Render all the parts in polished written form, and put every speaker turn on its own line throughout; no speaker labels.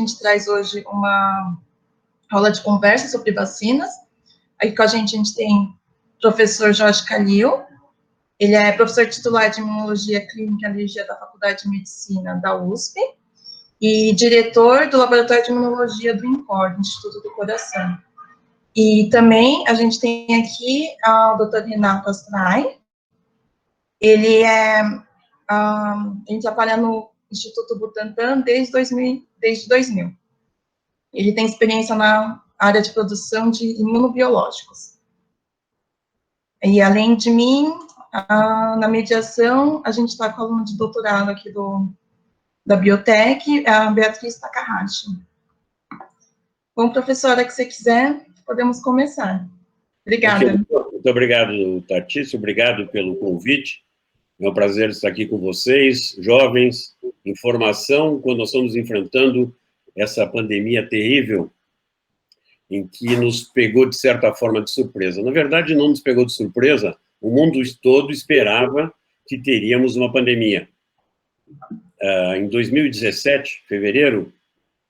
gente traz hoje uma aula de conversa sobre vacinas. Aqui com a gente tem o professor Jorge Calil. Ele é professor titular de Imunologia Clínica e Alergia da Faculdade de Medicina da USP e diretor do Laboratório de Imunologia do INCOR, Instituto do Coração. E também a gente tem aqui o Dr. Renato Astray. Ele trabalha no Instituto Butantan desde 2000. Ele tem experiência na área de produção de imunobiológicos. E, além de mim, na mediação, a gente está com a aluna de doutorado aqui da Biotech, a Beatriz Takahashi. Bom, professora, que você quiser, podemos começar. Obrigada.
Muito obrigado, Tartício, obrigado pelo convite. É um prazer estar aqui com vocês, jovens, informação, quando nós estamos enfrentando essa pandemia terrível, em que nos pegou, de certa forma, de surpresa. Na verdade, não nos pegou de surpresa, o mundo todo esperava que teríamos uma pandemia. Em 2017, fevereiro,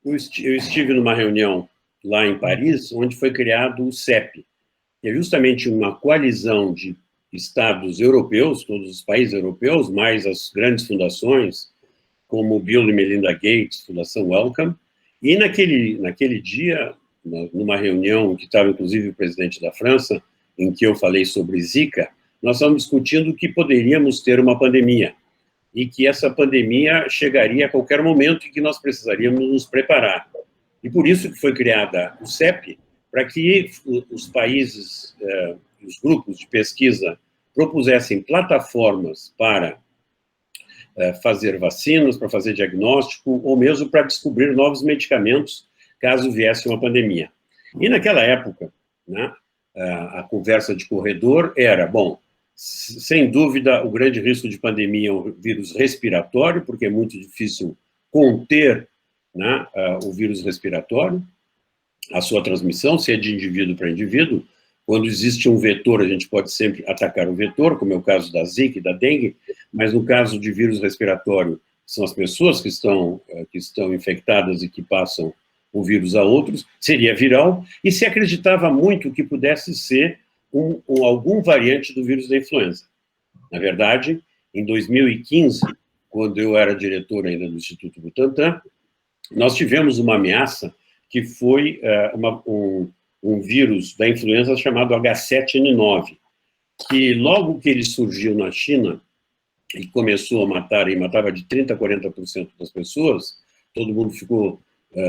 eu estive numa reunião lá em Paris, onde foi criado o CEP, que é justamente uma coalizão de estados europeus, todos os países europeus, mais as grandes fundações, como Bill e Melinda Gates, Fundação Wellcome, e naquele dia, numa reunião que estava inclusive o presidente da França, em que eu falei sobre Zika, nós estávamos discutindo que poderíamos ter uma pandemia, e que essa pandemia chegaria a qualquer momento e que nós precisaríamos nos preparar. E por isso que foi criada o CEP, para que os países, os grupos de pesquisa propusessem plataformas para fazer vacinas, para fazer diagnóstico, ou mesmo para descobrir novos medicamentos, caso viesse uma pandemia. E naquela época, né, a conversa de corredor era, bom, sem dúvida, o grande risco de pandemia é um vírus respiratório, porque é muito difícil conter, né, o vírus respiratório, a sua transmissão, se é de indivíduo para indivíduo. Quando existe um vetor, a gente pode sempre atacar o vetor, como é o caso da Zika e da dengue, mas no caso de vírus respiratório, são as pessoas que estão infectadas e que passam o vírus a outros, seria viral, e se acreditava muito que pudesse ser algum variante do vírus da influenza. Na verdade, em 2015, quando eu era diretor ainda do Instituto Butantan, nós tivemos uma ameaça que foi um vírus da influenza chamado H7N9, que logo que ele surgiu na China e começou a matar, e matava de 30% a 40% das pessoas, todo mundo ficou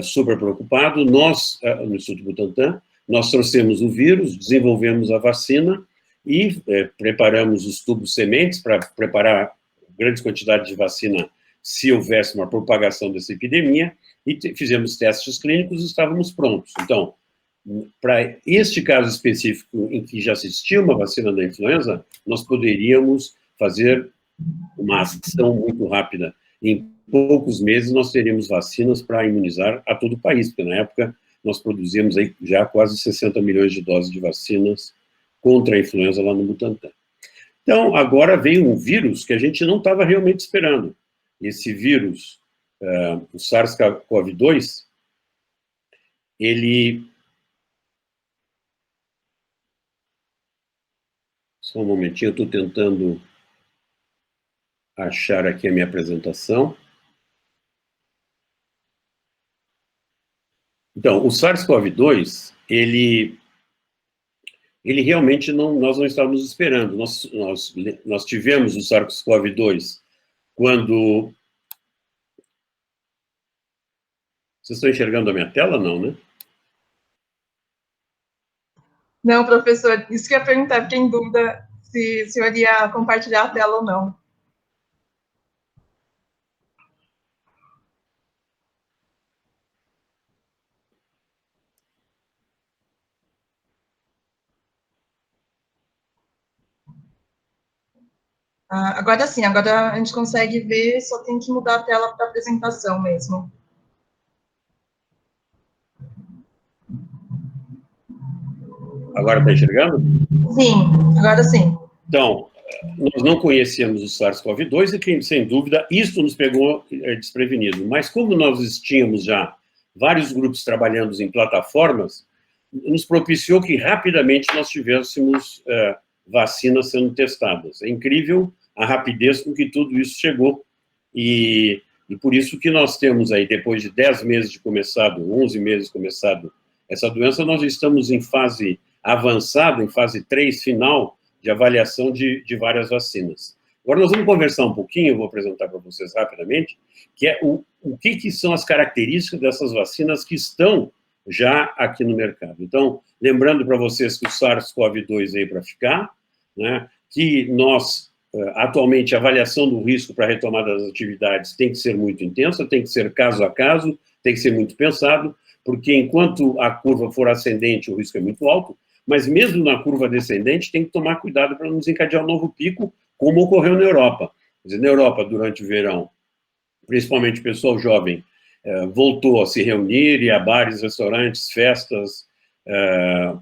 super preocupado. Nós, no Instituto Butantan, nós trouxemos o vírus, desenvolvemos a vacina e preparamos os tubos sementes para preparar grandes quantidades de vacina se houvesse uma propagação dessa epidemia, e fizemos testes clínicos e estávamos prontos. Então, para este caso específico em que já existia uma vacina da influenza, nós poderíamos fazer uma ação muito rápida. Em poucos meses, nós teríamos vacinas para imunizar a todo o país, porque na época nós produzimos aí já quase 60 milhões de doses de vacinas contra a influenza lá no Butantan. Então, agora veio um vírus que a gente não estava realmente esperando. Esse vírus, o SARS-CoV-2, ele... Só um momentinho, eu estou tentando achar aqui a minha apresentação. Então, o SARS-CoV-2, ele realmente nós não estávamos esperando. Nós tivemos o SARS-CoV-2 quando... Vocês estão enxergando a minha tela? Não, né?
Não, professor, isso que eu ia perguntar, fiquei em dúvida se o senhor ia compartilhar a tela ou não. Agora sim, agora a gente consegue ver, só tem que mudar a tela para apresentação mesmo.
Agora está enxergando?
Sim, agora sim.
Então, nós não conhecíamos o SARS-CoV-2 e, sem dúvida, isso nos pegou desprevenido. Mas como nós tínhamos já vários grupos trabalhando em plataformas, nos propiciou que rapidamente nós tivéssemos vacinas sendo testadas. É incrível a rapidez com que tudo isso chegou. E por isso que nós temos aí, depois de 10 meses de começado, 11 meses de começado essa doença, nós estamos em fase avançada, em fase 3 final, de avaliação de várias vacinas. Agora nós vamos conversar um pouquinho, eu vou apresentar para vocês rapidamente, que é o que são as características dessas vacinas que estão já aqui no mercado. Então, lembrando para vocês que o SARS-CoV-2 veio para ficar, né, que nós, atualmente, a avaliação do risco para a retomada das atividades tem que ser muito intensa, tem que ser caso a caso, tem que ser muito pensado, porque enquanto a curva for ascendente, o risco é muito alto, mas mesmo na curva descendente, tem que tomar cuidado para não desencadear um novo pico, como ocorreu na Europa. Quer dizer, na Europa, durante o verão, principalmente o pessoal jovem, voltou a se reunir, ir a bares, restaurantes, festas,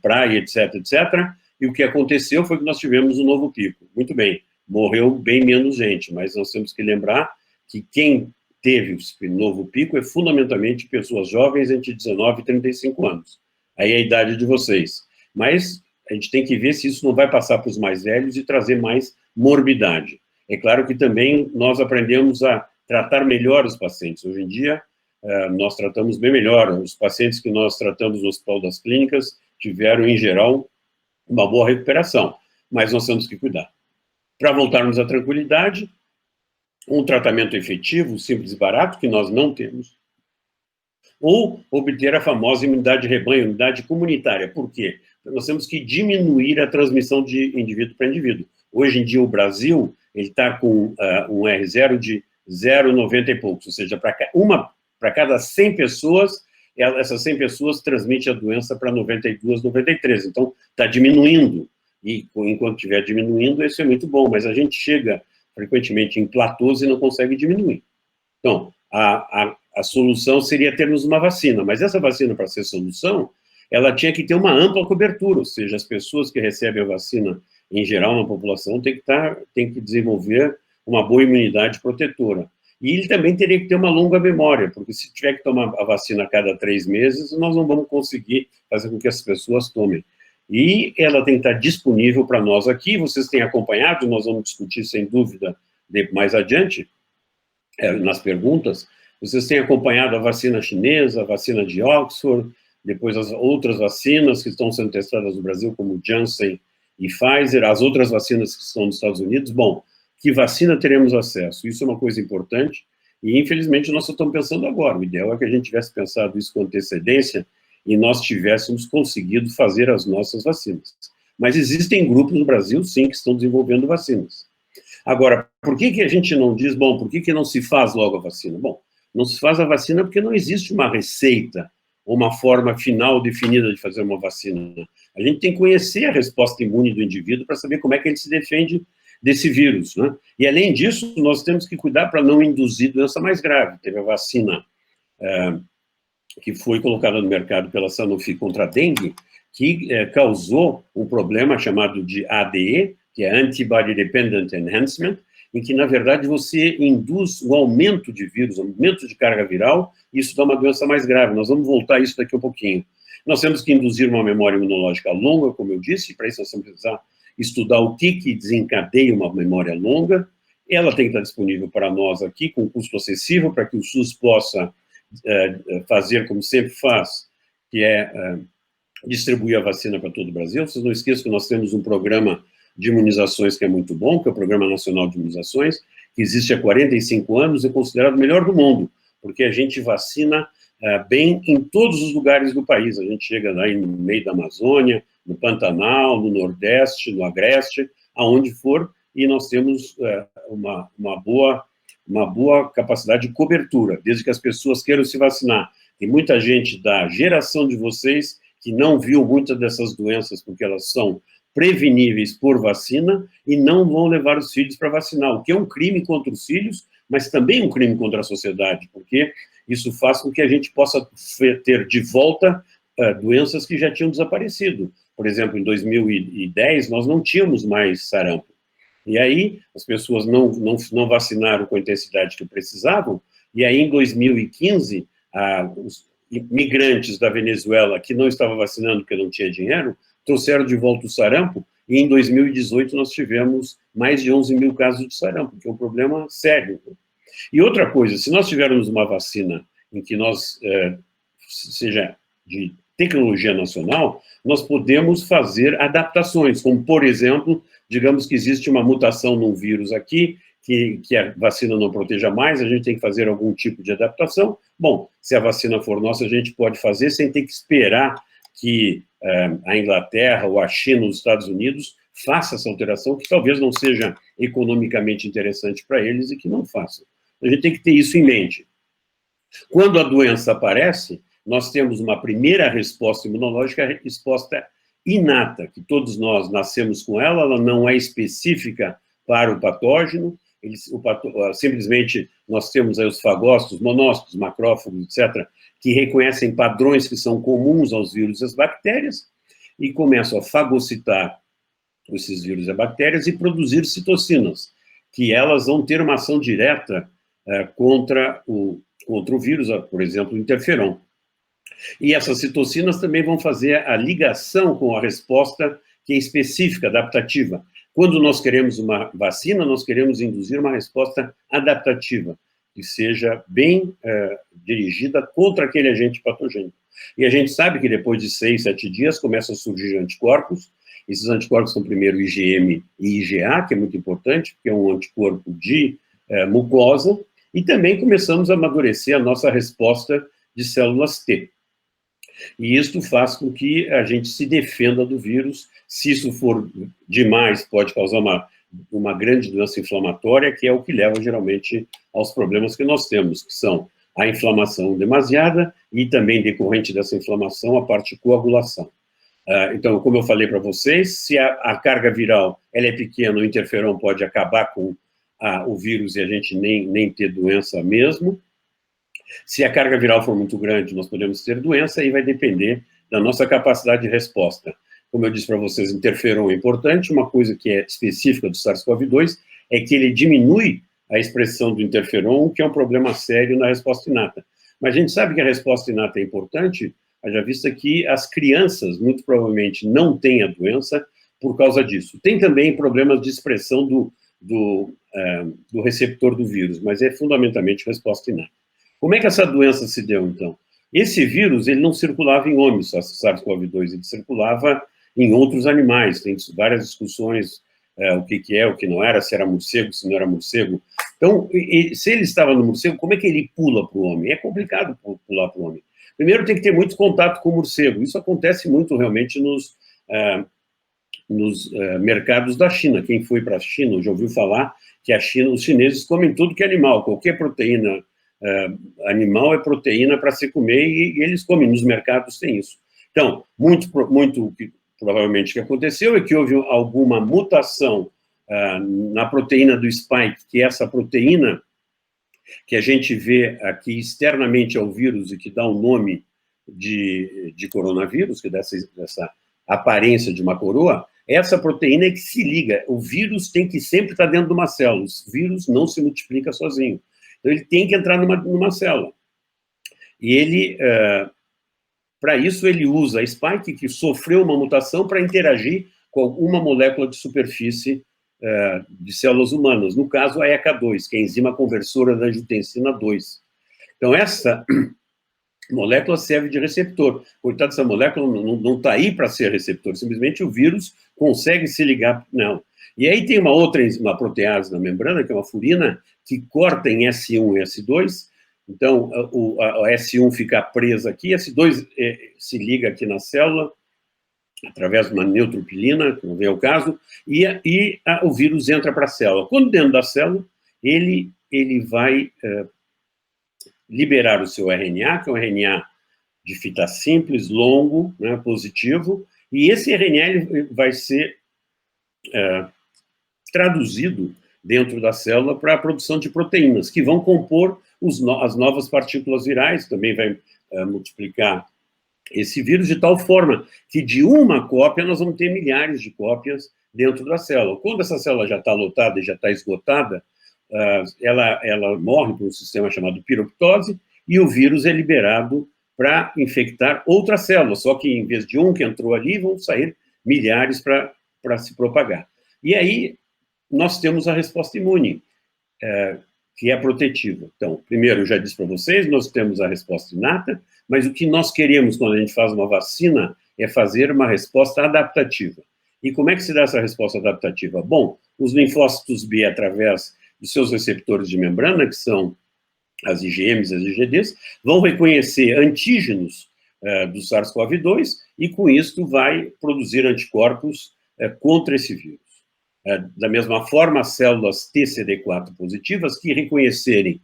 praia, etc., etc., e o que aconteceu foi que nós tivemos um novo pico. Muito bem, morreu bem menos gente, mas nós temos que lembrar que quem teve o novo pico é fundamentalmente pessoas jovens entre 19 e 35 anos. Aí é a idade de vocês. Mas a gente tem que ver se isso não vai passar para os mais velhos e trazer mais morbidade. É claro que também nós aprendemos a tratar melhor os pacientes. Hoje em dia, nós tratamos bem melhor. Os pacientes que nós tratamos no Hospital das Clínicas tiveram, em geral, uma boa recuperação, mas nós temos que cuidar. Para voltarmos à tranquilidade, um tratamento efetivo, simples e barato, que nós não temos, ou obter a famosa imunidade de rebanho, imunidade comunitária. Por quê? Nós temos que diminuir a transmissão de indivíduo para indivíduo. Hoje em dia, o Brasil está com um R0 de 0,90 e poucos, ou seja, para cada 100 pessoas, essas 100 pessoas transmitem a doença para 92, 93. Então, está diminuindo. E enquanto estiver diminuindo, isso é muito bom, mas a gente chega frequentemente em platôs e não consegue diminuir. Então, a solução seria termos uma vacina, mas essa vacina, para ser solução, ela tinha que ter uma ampla cobertura, ou seja, as pessoas que recebem a vacina, em geral, na população, tem que desenvolver uma boa imunidade protetora. E ele também teria que ter uma longa memória, porque se tiver que tomar a vacina a cada 3 meses, nós não vamos conseguir fazer com que as pessoas tomem. E ela tem que estar disponível para nós aqui, vocês têm acompanhado, nós vamos discutir, sem dúvida, mais adiante, nas perguntas, vocês têm acompanhado a vacina chinesa, a vacina de Oxford, depois as outras vacinas que estão sendo testadas no Brasil, como Janssen e Pfizer, as outras vacinas que estão nos Estados Unidos. Bom, que vacina teremos acesso? Isso é uma coisa importante, e infelizmente nós só estamos pensando agora. O ideal é que a gente tivesse pensado isso com antecedência e nós tivéssemos conseguido fazer as nossas vacinas. Mas existem grupos no Brasil, sim, que estão desenvolvendo vacinas. Agora, por que a gente não diz, bom, por que não se faz logo a vacina? Bom, não se faz a vacina porque não existe uma receita ou uma forma final definida de fazer uma vacina. A gente tem que conhecer a resposta imune do indivíduo para saber como é que ele se defende desse vírus, né? E, além disso, nós temos que cuidar para não induzir doença mais grave. Teve a vacina que foi colocada no mercado pela Sanofi contra a dengue, que causou um problema chamado de ADE, que é Antibody Dependent Enhancement, em que, na verdade, você induz o aumento de vírus, o aumento de carga viral, e isso dá uma doença mais grave. Nós vamos voltar a isso daqui a um pouquinho. Nós temos que induzir uma memória imunológica longa, como eu disse, e para isso nós temos que precisar estudar o que desencadeia uma memória longa. Ela tem que estar disponível para nós aqui, com custo acessível, para que o SUS possa fazer como sempre faz, que é distribuir a vacina para todo o Brasil. Vocês não esqueçam que nós temos um programa de imunizações que é muito bom, que é o Programa Nacional de Imunizações, que existe há 45 anos e é considerado o melhor do mundo, porque a gente vacina bem em todos os lugares do país. A gente chega lá no meio da Amazônia, no Pantanal, no Nordeste, no Agreste, aonde for, e nós temos uma boa capacidade de cobertura, desde que as pessoas queiram se vacinar. Tem muita gente da geração de vocês que não viu muitas dessas doenças porque elas são preveníveis por vacina e não vão levar os filhos para vacinar, o que é um crime contra os filhos, mas também um crime contra a sociedade, porque isso faz com que a gente possa ter de volta doenças que já tinham desaparecido. Por exemplo, em 2010, nós não tínhamos mais sarampo. E aí, as pessoas não vacinaram com a intensidade que precisavam, e aí, em 2015, migrantes da Venezuela que não estavam vacinando porque não tinha dinheiro, trouxeram de volta o sarampo, e em 2018 nós tivemos mais de 11 mil casos de sarampo, que é um problema sério. E outra coisa, se nós tivermos uma vacina em que nós, seja de tecnologia nacional, nós podemos fazer adaptações, como, por exemplo, digamos que existe uma mutação num vírus aqui, que a vacina não proteja mais, a gente tem que fazer algum tipo de adaptação. Bom, se a vacina for nossa, a gente pode fazer sem ter que esperar que a Inglaterra ou a China, os Estados Unidos, faça essa alteração, que talvez não seja economicamente interessante para eles e que não façam. A gente tem que ter isso em mente. Quando a doença aparece, nós temos uma primeira resposta imunológica, a resposta inata, que todos nós nascemos com ela, ela não é específica para o patógeno, simplesmente nós temos aí os fagócitos, monócitos, macrófagos, etc., que reconhecem padrões que são comuns aos vírus e às bactérias, e começam a fagocitar esses vírus e bactérias e produzir citocinas, que elas vão ter uma ação direta contra o vírus, por exemplo, o interferon. E essas citocinas também vão fazer a ligação com a resposta que é específica, adaptativa. Quando nós queremos uma vacina, nós queremos induzir uma resposta adaptativa, que seja bem dirigida contra aquele agente patogênico. E a gente sabe que depois de 6, 7 dias começam a surgir anticorpos. Esses anticorpos são primeiro IgM e IgA, que é muito importante, porque é um anticorpo de mucosa, e também começamos a amadurecer a nossa resposta de células T. E isto faz com que a gente se defenda do vírus. Se isso for demais, pode causar uma grande doença inflamatória, que é o que leva, geralmente, aos problemas que nós temos, que são a inflamação demasiada e também, decorrente dessa inflamação, a particoagulação. Então, como eu falei para vocês, se a carga viral ela é pequena, o interferon pode acabar com o vírus e a gente nem ter doença mesmo. Se a carga viral for muito grande, nós podemos ter doença, e vai depender da nossa capacidade de resposta. Como eu disse para vocês, interferon é importante. Uma coisa que é específica do SARS-CoV-2 é que ele diminui a expressão do interferon, que é um problema sério na resposta inata. Mas a gente sabe que a resposta inata é importante, haja vista que as crianças, muito provavelmente, não têm a doença por causa disso. Tem também problemas de expressão do receptor do vírus, mas é fundamentalmente resposta inata. Como é que essa doença se deu, então? Esse vírus, ele não circulava em homens, a SARS-CoV-2, ele circulava em outros animais. Tem várias discussões, o que é, o que não era, se era morcego, se não era morcego. Então, se ele estava no morcego, como é que ele pula para o homem? É complicado pular para o homem. Primeiro, tem que ter muito contato com o morcego. Isso acontece muito, realmente, nos mercados da China. Quem foi para a China já ouviu falar que os chineses comem tudo que é animal, qualquer proteína animal é proteína para se comer, e eles comem, nos mercados tem isso. Então, muito provavelmente o que aconteceu é que houve alguma mutação na proteína do spike, que é essa proteína que a gente vê aqui externamente ao vírus e que dá o nome de coronavírus, que dá essa aparência de uma coroa. Essa proteína é que se liga. O vírus tem que sempre estar dentro de uma célula. O vírus não se multiplica sozinho. Então, ele tem que entrar numa célula. E ele, para isso, ele usa a spike, que sofreu uma mutação, para interagir com uma molécula de superfície de células humanas. No caso, a ECA2, que é a enzima conversora da angiotensina 2. Então, essa molécula serve de receptor. Coitado, essa molécula não está aí para ser receptor, simplesmente o vírus consegue se ligar nela. E aí tem uma protease na membrana, que é uma furina, que corta em S1 e S2, então a S1 fica presa aqui, S2 se liga aqui na célula, através de uma neutropilina, que não vem ao caso, e o vírus entra para a célula. Quando dentro da célula, ele vai liberar o seu RNA, que é um RNA de fita simples, longo, né, positivo, e esse RNA ele vai ser traduzido dentro da célula para a produção de proteínas, que vão compor as novas partículas virais, também vai multiplicar esse vírus de tal forma que de uma cópia nós vamos ter milhares de cópias dentro da célula. Quando essa célula já está lotada e já está esgotada, ela morre por um sistema chamado piroptose, e o vírus é liberado para infectar outras células, só que em vez de um que entrou ali, vão sair milhares para se propagar. E aí, nós temos a resposta imune, que é protetiva. Então, primeiro, eu já disse para vocês, nós temos a resposta inata, mas o que nós queremos quando a gente faz uma vacina é fazer uma resposta adaptativa. E como é que se dá essa resposta adaptativa? Bom, os linfócitos B, através dos seus receptores de membrana, que são as IgMs e as IgDs, vão reconhecer antígenos do SARS-CoV-2 e, com isso, vai produzir anticorpos contra esse vírus. Da mesma forma, as células TCD4 positivas que reconhecerem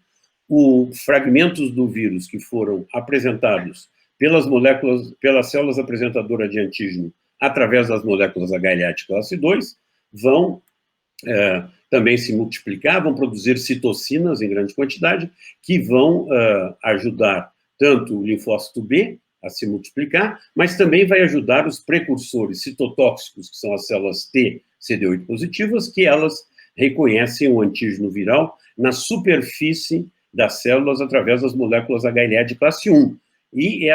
os fragmentos do vírus que foram apresentados pelas células apresentadoras de antígeno através das moléculas HLA de classe 2, vão também se multiplicar, vão produzir citocinas em grande quantidade, que vão ajudar tanto o linfócito B a se multiplicar, mas também vai ajudar os precursores citotóxicos, que são as células T CD8 positivas, que elas reconhecem o antígeno viral na superfície das células através das moléculas HLA de classe 1. E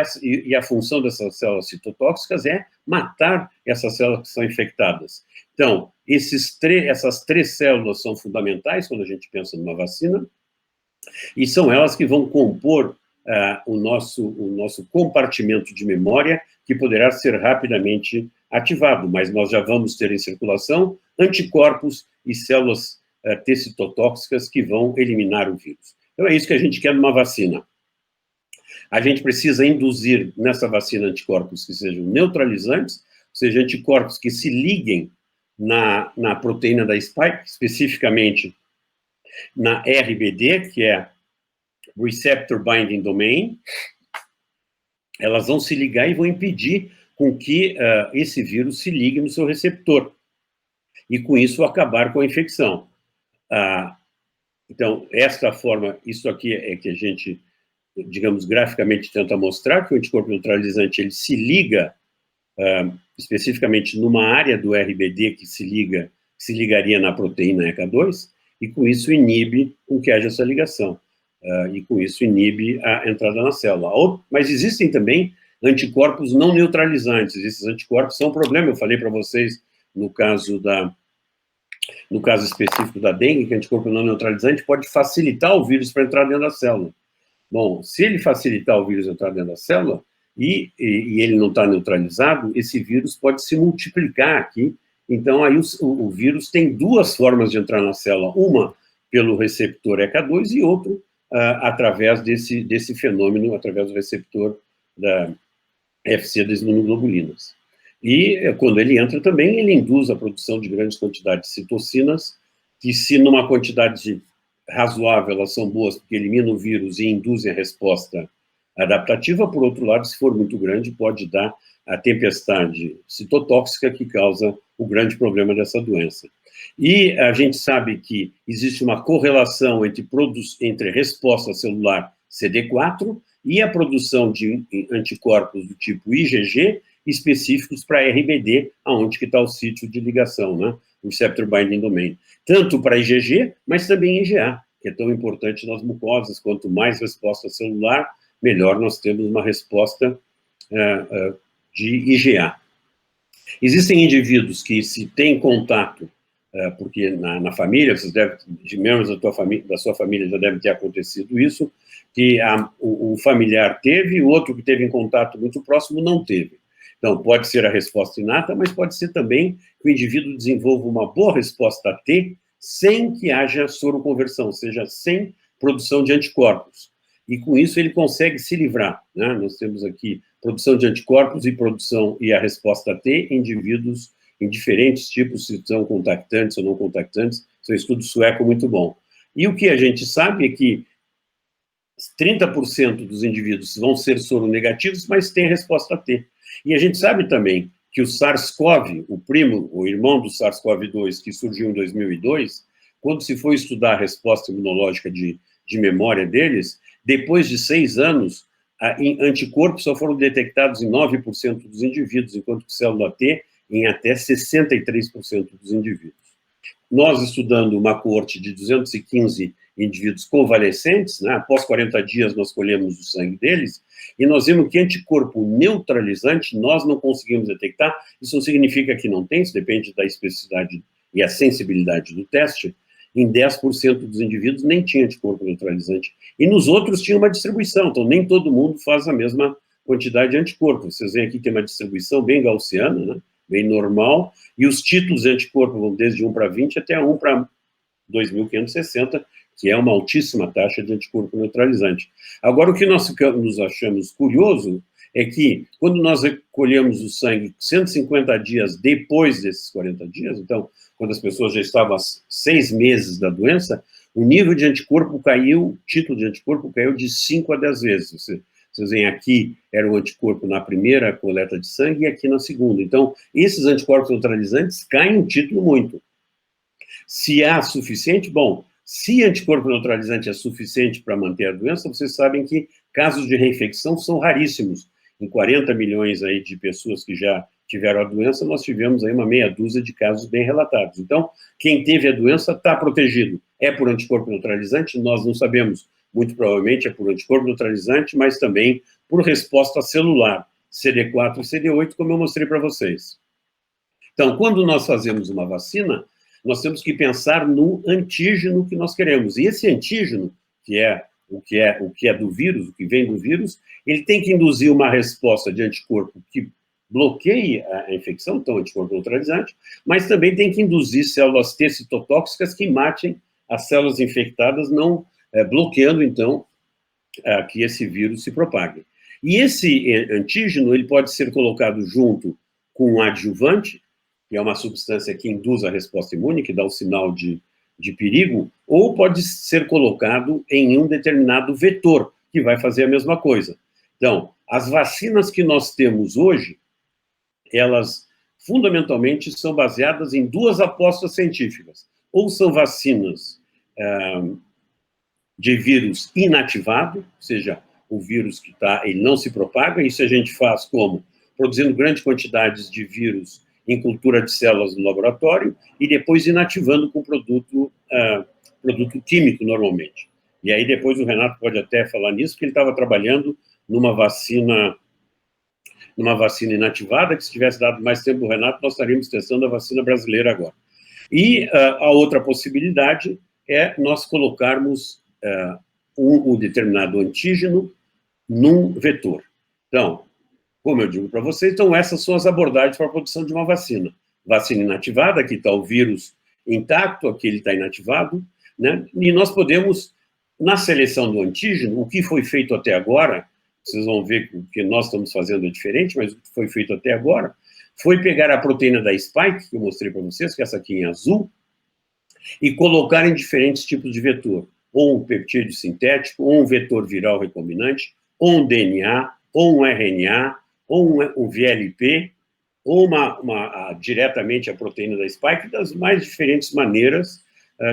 a função dessas células citotóxicas é matar essas células que são infectadas. Então, essas três células são fundamentais quando a gente pensa numa vacina, e são elas que vão compor o nosso compartimento de memória, que poderá ser rapidamente ativado, mas nós já vamos ter em circulação anticorpos e células T citotóxicas que vão eliminar o vírus. Então, é isso que a gente quer numa vacina. A gente precisa induzir nessa vacina anticorpos que sejam neutralizantes, ou seja, anticorpos que se liguem na proteína da spike, especificamente na RBD, que é Receptor Binding Domain. Elas vão se ligar e vão impedir com que esse vírus se ligue no seu receptor, e com isso acabar com a infecção. Então, esta forma, isso aqui é que a gente, digamos, graficamente tenta mostrar, que o anticorpo neutralizante, ele se liga especificamente numa área do RBD que se ligaria na proteína ECA2, e com isso inibe com que haja essa ligação, e com isso inibe a entrada na célula. Mas existem também anticorpos não neutralizantes. Esses anticorpos são um problema, eu falei para vocês, no caso específico da dengue, que anticorpo não neutralizante pode facilitar o vírus para entrar dentro da célula. Bom, se ele facilitar o vírus entrar dentro da célula, e ele não está neutralizado, esse vírus pode se multiplicar aqui. Então, aí o vírus tem duas formas de entrar na célula, uma pelo receptor ECA2 e outro através desse fenômeno, através do receptor da FC das imunoglobulinas. E quando ele entra também, ele induz a produção de grandes quantidades de citocinas, que se numa quantidade razoável elas são boas porque eliminam o vírus e induzem a resposta adaptativa. Por outro lado, se for muito grande, pode dar a tempestade citotóxica que causa o grande problema dessa doença. E a gente sabe que existe uma correlação entre resposta celular CD4 e a produção de anticorpos do tipo IgG específicos para RBD, aonde que está o sítio de ligação, né? O Receptor Binding Domain. Tanto para IgG, mas também IgA, que é tão importante nas mucosas. Quanto mais resposta celular, melhor nós temos uma resposta de IgA. Existem indivíduos que, se têm contato, porque na família, de membros da sua família já deve ter acontecido isso, que o familiar teve, e o outro que teve em contato muito próximo não teve. Então, pode ser a resposta inata, mas pode ser também que o indivíduo desenvolva uma boa resposta a T sem que haja soroconversão, ou seja, sem produção de anticorpos. E com isso ele consegue se livrar, né? Nós temos aqui produção de anticorpos e a resposta a T em indivíduos em diferentes tipos, se são contactantes ou não contactantes. Isso é um estudo sueco muito bom. E o que a gente sabe é que 30% dos indivíduos vão ser soronegativos, mas têm resposta a T. E a gente sabe também que o SARS-CoV, o irmão do SARS-CoV-2, que surgiu em 2002, quando se foi estudar a resposta imunológica de memória deles, depois de 6 anos, anticorpos só foram detectados em 9% dos indivíduos, enquanto que célula T em até 63% dos indivíduos. Nós, estudando uma coorte de 215 indivíduos convalescentes, né? Após 40 dias nós colhemos o sangue deles, e nós vimos que anticorpo neutralizante nós não conseguimos detectar. Isso não significa que não tem, isso depende da especificidade e a sensibilidade do teste. Em 10% dos indivíduos nem tinha anticorpo neutralizante, e nos outros tinha uma distribuição, então nem todo mundo faz a mesma quantidade de anticorpo. Vocês veem aqui que tem uma distribuição bem gaussiana, né? Bem normal, e os títulos de anticorpo vão desde 1 para 20 até 1 para 2.560, que é uma altíssima taxa de anticorpo neutralizante. Agora, o que nós nos achamos curioso é que, quando nós recolhemos o sangue 150 dias depois desses 40 dias, então, quando as pessoas já estavam há 6 meses da doença, o nível de anticorpo caiu, o título de anticorpo caiu de 5 a 10 vezes. Vocês veem aqui, era o anticorpo na primeira coleta de sangue e aqui na segunda. Então, esses anticorpos neutralizantes caem um título muito. Se há suficiente, bom, se anticorpo neutralizante é suficiente para manter a doença, vocês sabem que casos de reinfecção são raríssimos. Em 40 milhões aí de pessoas que já tiveram a doença, nós tivemos aí uma meia dúzia de casos bem relatados. Então, quem teve a doença está protegido. É por anticorpo neutralizante? Nós não sabemos. Muito provavelmente é por anticorpo neutralizante, mas também por resposta celular, CD4 e CD8, como eu mostrei para vocês. Então, quando nós fazemos uma vacina, nós temos que pensar no antígeno que nós queremos. E esse antígeno, que é o que é do vírus, o que vem do vírus, ele tem que induzir uma resposta de anticorpo que bloqueie a infecção, então anticorpo neutralizante, mas também tem que induzir células T citotóxicas que matem as células infectadas, não bloqueando, então, que esse vírus se propague. E esse antígeno, ele pode ser colocado junto com um adjuvante, que é uma substância que induz a resposta imune, que dá o sinal de perigo, ou pode ser colocado em um determinado vetor, que vai fazer a mesma coisa. Então, as vacinas que nós temos hoje, elas, fundamentalmente, são baseadas em 2 apostas científicas. Ou são vacinas de vírus inativado, ou seja, o vírus que está, ele não se propaga, isso a gente faz como? Produzindo grandes quantidades de vírus em cultura de células no laboratório e depois inativando com produto químico, normalmente. E aí depois o Renato pode até falar nisso, que ele estava trabalhando numa vacina inativada, que se tivesse dado mais tempo do Renato, nós estaríamos testando a vacina brasileira agora. E a outra possibilidade é nós colocarmos um determinado antígeno num vetor. Então, como eu digo para vocês, então essas são as abordagens para a produção de uma vacina. Vacina inativada, aqui está o vírus intacto, aqui ele está inativado, né? E nós podemos, na seleção do antígeno, o que foi feito até agora, vocês vão ver que o que nós estamos fazendo é diferente, mas o que foi feito até agora, foi pegar a proteína da spike, que eu mostrei para vocês, que é essa aqui em azul, e colocar em diferentes tipos de vetor, ou um peptídeo sintético, ou um vetor viral recombinante, ou um DNA, ou um RNA, ou um VLP, ou diretamente a proteína da spike, das mais diferentes maneiras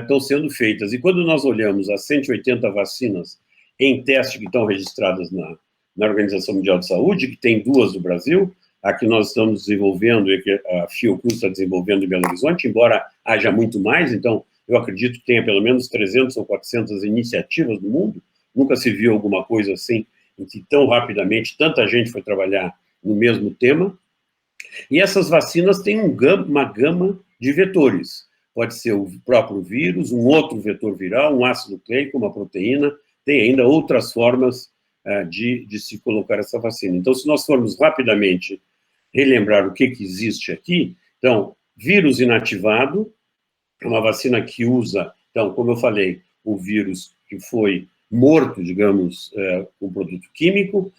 estão sendo feitas. E quando nós olhamos as 180 vacinas em teste que estão registradas na Organização Mundial de Saúde, que tem 2 do Brasil, a que nós estamos desenvolvendo e que a Fiocruz está desenvolvendo em Belo Horizonte, embora haja muito mais, então eu acredito que tenha pelo menos 300 ou 400 iniciativas no mundo, nunca se viu alguma coisa assim, em que tão rapidamente tanta gente foi trabalhar no mesmo tema, e essas vacinas têm uma gama de vetores, pode ser o próprio vírus, um outro vetor viral, um ácido nucleico, uma proteína, tem ainda outras formas de se colocar essa vacina. Então, se nós formos rapidamente relembrar o que existe aqui, então, vírus inativado, uma vacina que usa, então, como eu falei, o vírus que foi morto, digamos, com produto químico.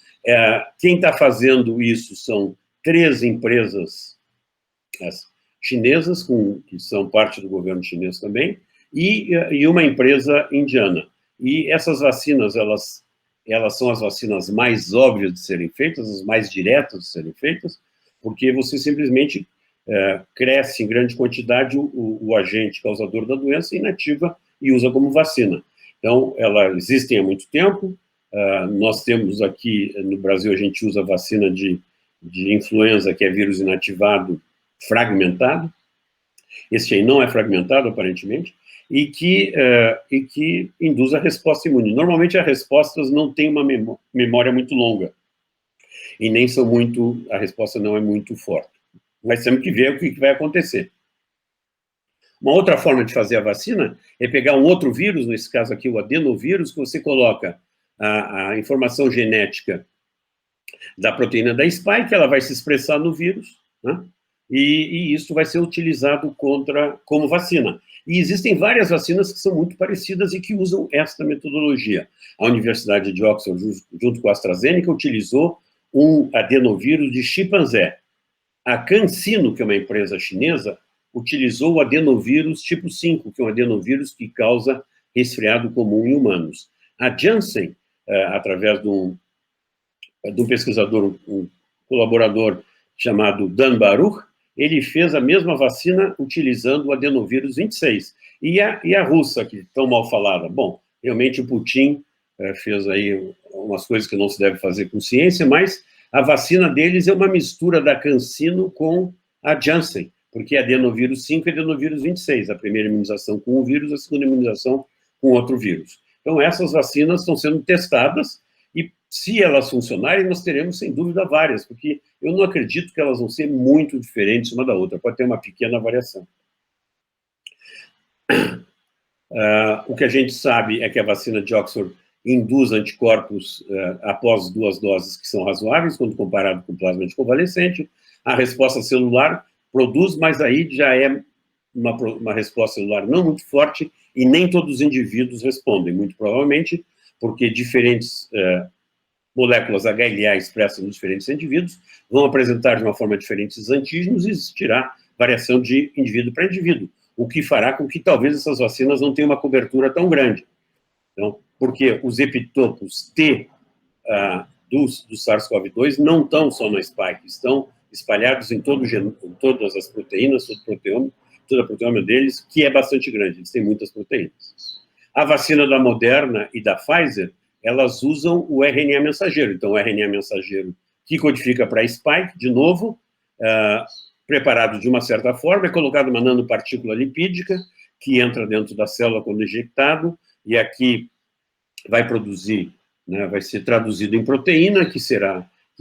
Quem está fazendo isso são 3 empresas chinesas, que são parte do governo chinês também, e uma empresa indiana. E essas vacinas, elas são as vacinas mais óbvias de serem feitas, as mais diretas de serem feitas, porque você simplesmente cresce em grande quantidade o agente causador da doença, inativa e usa como vacina. Então, elas existem há muito tempo. Nós temos aqui, no Brasil, a gente usa vacina de influenza, que é vírus inativado fragmentado. Este aí não é fragmentado, aparentemente. e que induz a resposta imune. Normalmente, as respostas não têm uma memória muito longa, e nem são muito, a resposta não é muito forte. Mas temos que ver o que vai acontecer. Uma outra forma de fazer a vacina é pegar um outro vírus, nesse caso aqui o adenovírus, que você coloca a informação genética da proteína da spike, ela vai se expressar no vírus, né? E isso vai ser utilizado como vacina. E existem várias vacinas que são muito parecidas e que usam esta metodologia. A Universidade de Oxford, junto com a AstraZeneca, utilizou um adenovírus de chimpanzé. A CanSino, que é uma empresa chinesa, utilizou o adenovírus tipo 5, que é um adenovírus que causa resfriado comum em humanos. A Janssen, através de um pesquisador, um colaborador chamado Dan Baruch, ele fez a mesma vacina utilizando o adenovírus 26. E a russa, que tão mal falada? Bom, realmente o Putin fez aí umas coisas que não se deve fazer com ciência, mas a vacina deles é uma mistura da CanSino com a Janssen, porque é adenovírus 5 e adenovírus 26, a primeira imunização com um vírus, a segunda imunização com outro vírus. Então, essas vacinas estão sendo testadas, e se elas funcionarem, nós teremos, sem dúvida, várias, porque eu não acredito que elas vão ser muito diferentes uma da outra, pode ter uma pequena variação. O que a gente sabe é que a vacina de Oxford induz anticorpos após 2 doses que são razoáveis, quando comparado com o plasma de convalescente. A resposta celular produz, mas aí já é uma resposta celular não muito forte, e nem todos os indivíduos respondem, muito provavelmente, porque diferentes moléculas HLA expressas nos diferentes indivíduos vão apresentar de uma forma diferente os antígenos e existirá variação de indivíduo para indivíduo, o que fará com que talvez essas vacinas não tenham uma cobertura tão grande. Então, porque os epitopos T do SARS-CoV-2 não estão só na spike, estão espalhados em todas as proteínas, toda a proteoma deles, que é bastante grande, eles têm muitas proteínas. A vacina da Moderna e da Pfizer, elas usam o RNA mensageiro. Então, o RNA mensageiro que codifica para a spike, de novo, preparado de uma certa forma, é colocado uma nanopartícula lipídica, que entra dentro da célula quando injetado, e aqui vai produzir, né, vai ser traduzido em proteína, que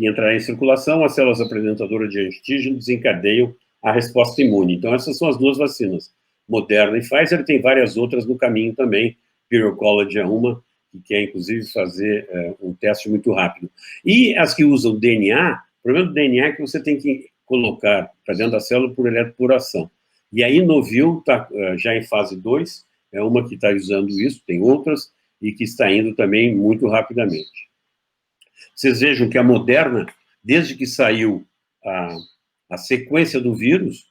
entrará em circulação, as células apresentadoras de antígeno desencadeiam a resposta imune. Então, essas são as duas vacinas, Moderna e Pfizer, tem várias outras no caminho também, Imperial College é uma, que quer, inclusive, fazer um teste muito rápido. E as que usam DNA, o problema do DNA é que você tem que colocar para dentro da célula por eletroporação. E aí, Novil está já em fase 2, é uma que está usando isso, tem outras, e que está indo também muito rapidamente. Vocês vejam que a Moderna, desde que saiu a sequência do vírus,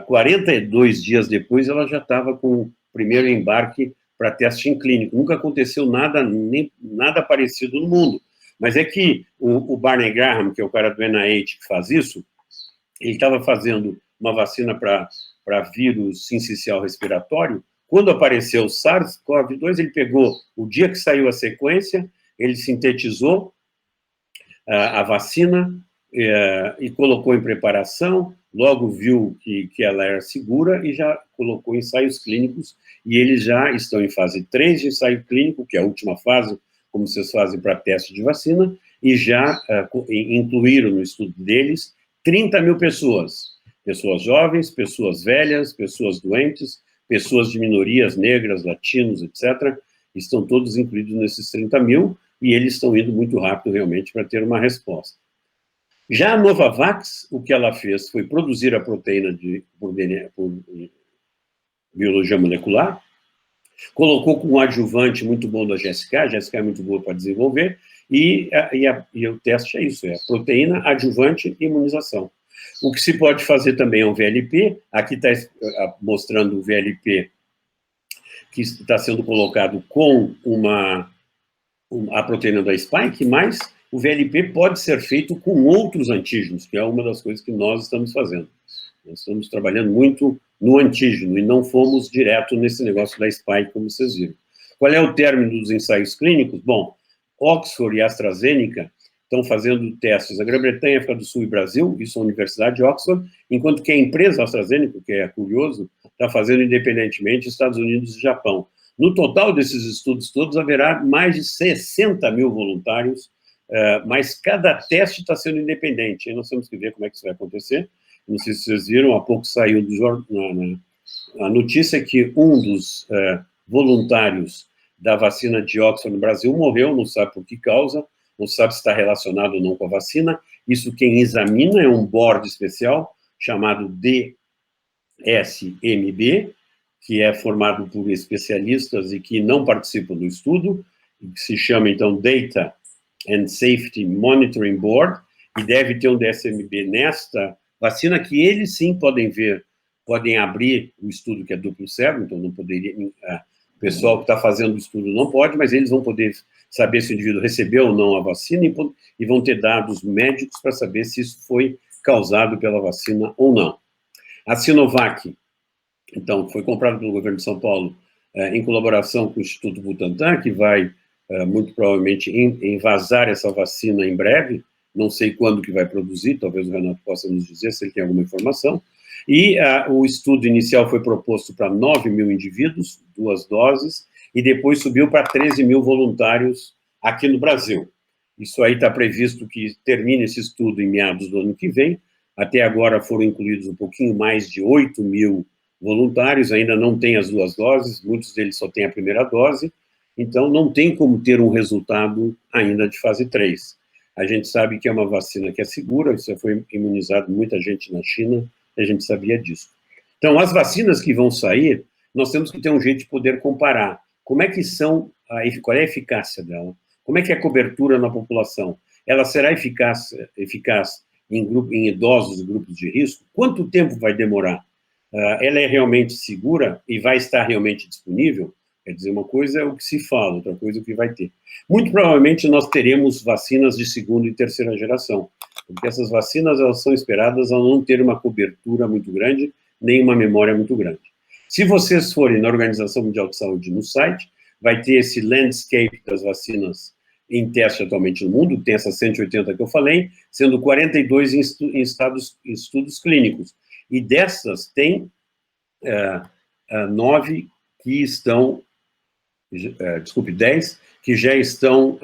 42 dias depois, ela já estava com o primeiro embarque para teste em clínico. Nunca aconteceu nada parecido no mundo. Mas é que o Barney Graham, que é o cara do NIH que faz isso, ele estava fazendo uma vacina para vírus sincicial respiratório. Quando apareceu o SARS-CoV-2, ele pegou o dia que saiu a sequência, ele sintetizou a vacina e colocou em preparação, logo viu que ela era segura e já colocou ensaios clínicos, e eles já estão em fase 3 de ensaio clínico, que é a última fase, como vocês fazem para teste de vacina, e já incluíram no estudo deles 30 mil pessoas jovens, pessoas velhas, pessoas doentes, pessoas de minorias negras, latinos, etc., estão todos incluídos nesses 30 mil, e eles estão indo muito rápido, realmente, para ter uma resposta. Já a Novavax, o que ela fez foi produzir a proteína por biologia molecular, colocou com um adjuvante muito bom da GSK, a GSK é muito boa para desenvolver, e o teste é isso, é proteína, adjuvante e imunização. O que se pode fazer também é um VLP, aqui está mostrando o VLP que está sendo colocado com a proteína da spike, mas o VLP pode ser feito com outros antígenos, que é uma das coisas que nós estamos fazendo. Nós estamos trabalhando muito no antígeno e não fomos direto nesse negócio da spike, como vocês viram. Qual é o término dos ensaios clínicos? Bom, Oxford e AstraZeneca estão fazendo testes. A Grã-Bretanha, África do Sul e Brasil, isso é a Universidade de Oxford, enquanto que a empresa AstraZeneca, que é curioso, está fazendo independentemente Estados Unidos e Japão. No total desses estudos todos, haverá mais de 60 mil voluntários, mas cada teste está sendo independente. Aí nós temos que ver como é que isso vai acontecer. Não sei se vocês viram, há pouco saiu a notícia que um dos voluntários da vacina de Oxford no Brasil morreu, não sabe por que causa, não sabe se está relacionado ou não com a vacina. Isso quem examina é um board especial chamado DSMB, que é formado por especialistas e que não participam do estudo, que se chama, então, Data and Safety Monitoring Board, e deve ter um DSMB nesta vacina, que eles sim podem ver, podem abrir o estudo que é duplo cego, então não poderia, o pessoal que está fazendo o estudo não pode, mas eles vão poder saber se o indivíduo recebeu ou não a vacina e vão ter dados médicos para saber se isso foi causado pela vacina ou não. A Sinovac, então, foi comprada pelo governo de São Paulo em colaboração com o Instituto Butantan, que vai, muito provavelmente, envasar essa vacina em breve. Não sei quando que vai produzir, talvez o Renato possa nos dizer se ele tem alguma informação. E o estudo inicial foi proposto para 9 mil indivíduos, 2 doses, e depois subiu para 13 mil voluntários aqui no Brasil. Isso aí está previsto que termine esse estudo em meados do ano que vem. Até agora foram incluídos um pouquinho mais de 8 mil voluntários, ainda não têm as 2 doses, muitos deles só têm a primeira dose, então não tem como ter um resultado ainda de fase 3. A gente sabe que é uma vacina que é segura, isso foi imunizado muita gente na China, a gente sabia disso. Então, as vacinas que vão sair, nós temos que ter um jeito de poder comparar. Como é que são, qual é a eficácia dela? Como é que é a cobertura na população? Ela será eficaz em idosos e grupos de risco? Quanto tempo vai demorar? Ela é realmente segura e vai estar realmente disponível? Quer dizer, uma coisa é o que se fala, outra coisa é o que vai ter. Muito provavelmente nós teremos vacinas de segunda e terceira geração, porque essas vacinas elas são esperadas a não ter uma cobertura muito grande, nem uma memória muito grande. Se vocês forem na Organização Mundial de Saúde no site, vai ter esse landscape das vacinas em teste atualmente no mundo, tem essas 180 que eu falei, sendo 42 em estudos clínicos. E dessas, tem 9 que estão, 10 que já estão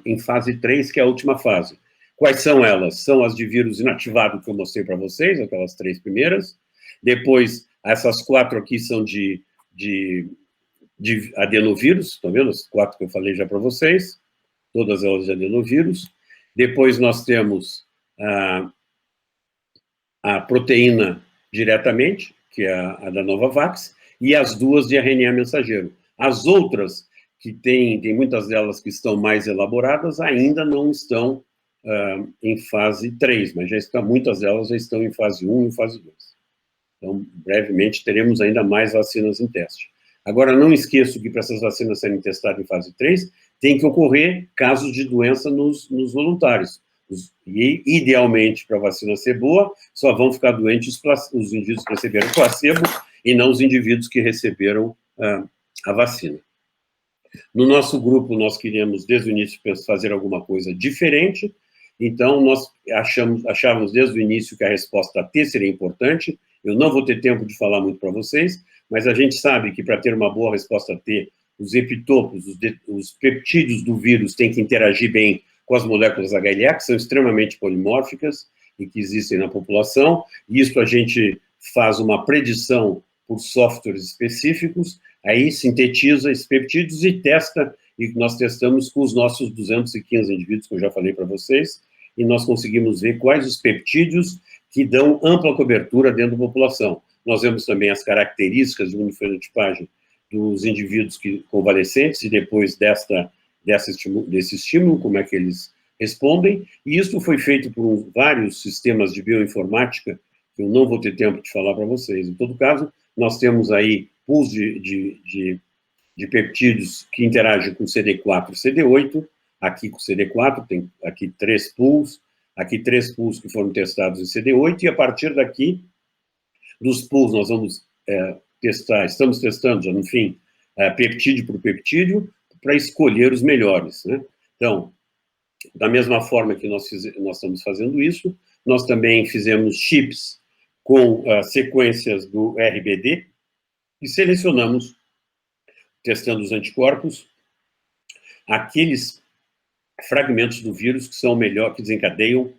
em fase 3, que é a última fase. Quais são elas? São as de vírus inativado que eu mostrei para vocês, aquelas 3 primeiras. Depois, essas 4 aqui são de adenovírus, estão vendo? As 4 que eu falei já para vocês, todas elas de adenovírus. Depois nós temos a proteína diretamente, que é a da Novavax, e as 2 de RNA mensageiro. As outras, que tem muitas delas que estão mais elaboradas, ainda não estão em fase 3, mas muitas delas já estão em fase 1 e fase 2. Então, brevemente, teremos ainda mais vacinas em teste. Agora, não esqueço que para essas vacinas serem testadas em fase 3, tem que ocorrer casos de doença nos voluntários. E, idealmente, para a vacina ser boa, só vão ficar doentes os indivíduos que receberam placebo e não os indivíduos que receberam a vacina. No nosso grupo, nós queríamos, desde o início, fazer alguma coisa diferente, então nós achávamos desde o início que a resposta T seria importante. Eu não vou ter tempo de falar muito para vocês, mas a gente sabe que para ter uma boa resposta T, os epitopos, os peptídeos do vírus têm que interagir bem com as moléculas HLA, que são extremamente polimórficas e que existem na população, e isso a gente faz uma predição por softwares específicos, aí sintetiza esses peptídeos e testa, e nós testamos com os nossos 215 indivíduos, que eu já falei para vocês, e nós conseguimos ver quais os peptídeos que dão ampla cobertura dentro da população. Nós vemos também as características de imunofenotipagem dos indivíduos convalescentes e depois desse estímulo, como é que eles respondem, e isso foi feito por vários sistemas de bioinformática, que eu não vou ter tempo de falar para vocês. Em todo caso, nós temos aí pools de peptídeos que interagem com CD4 e CD8, aqui com CD4, tem aqui 3 pools, aqui 3 pools que foram testados em CD8, e a partir daqui, dos pools, nós vamos estamos testando, já no fim, peptídeo por peptídeo, para escolher os melhores, né? Então, da mesma forma que nós estamos fazendo isso, nós também fizemos chips com sequências do RBD, E selecionamos, testando os anticorpos, aqueles fragmentos do vírus que são que desencadeiam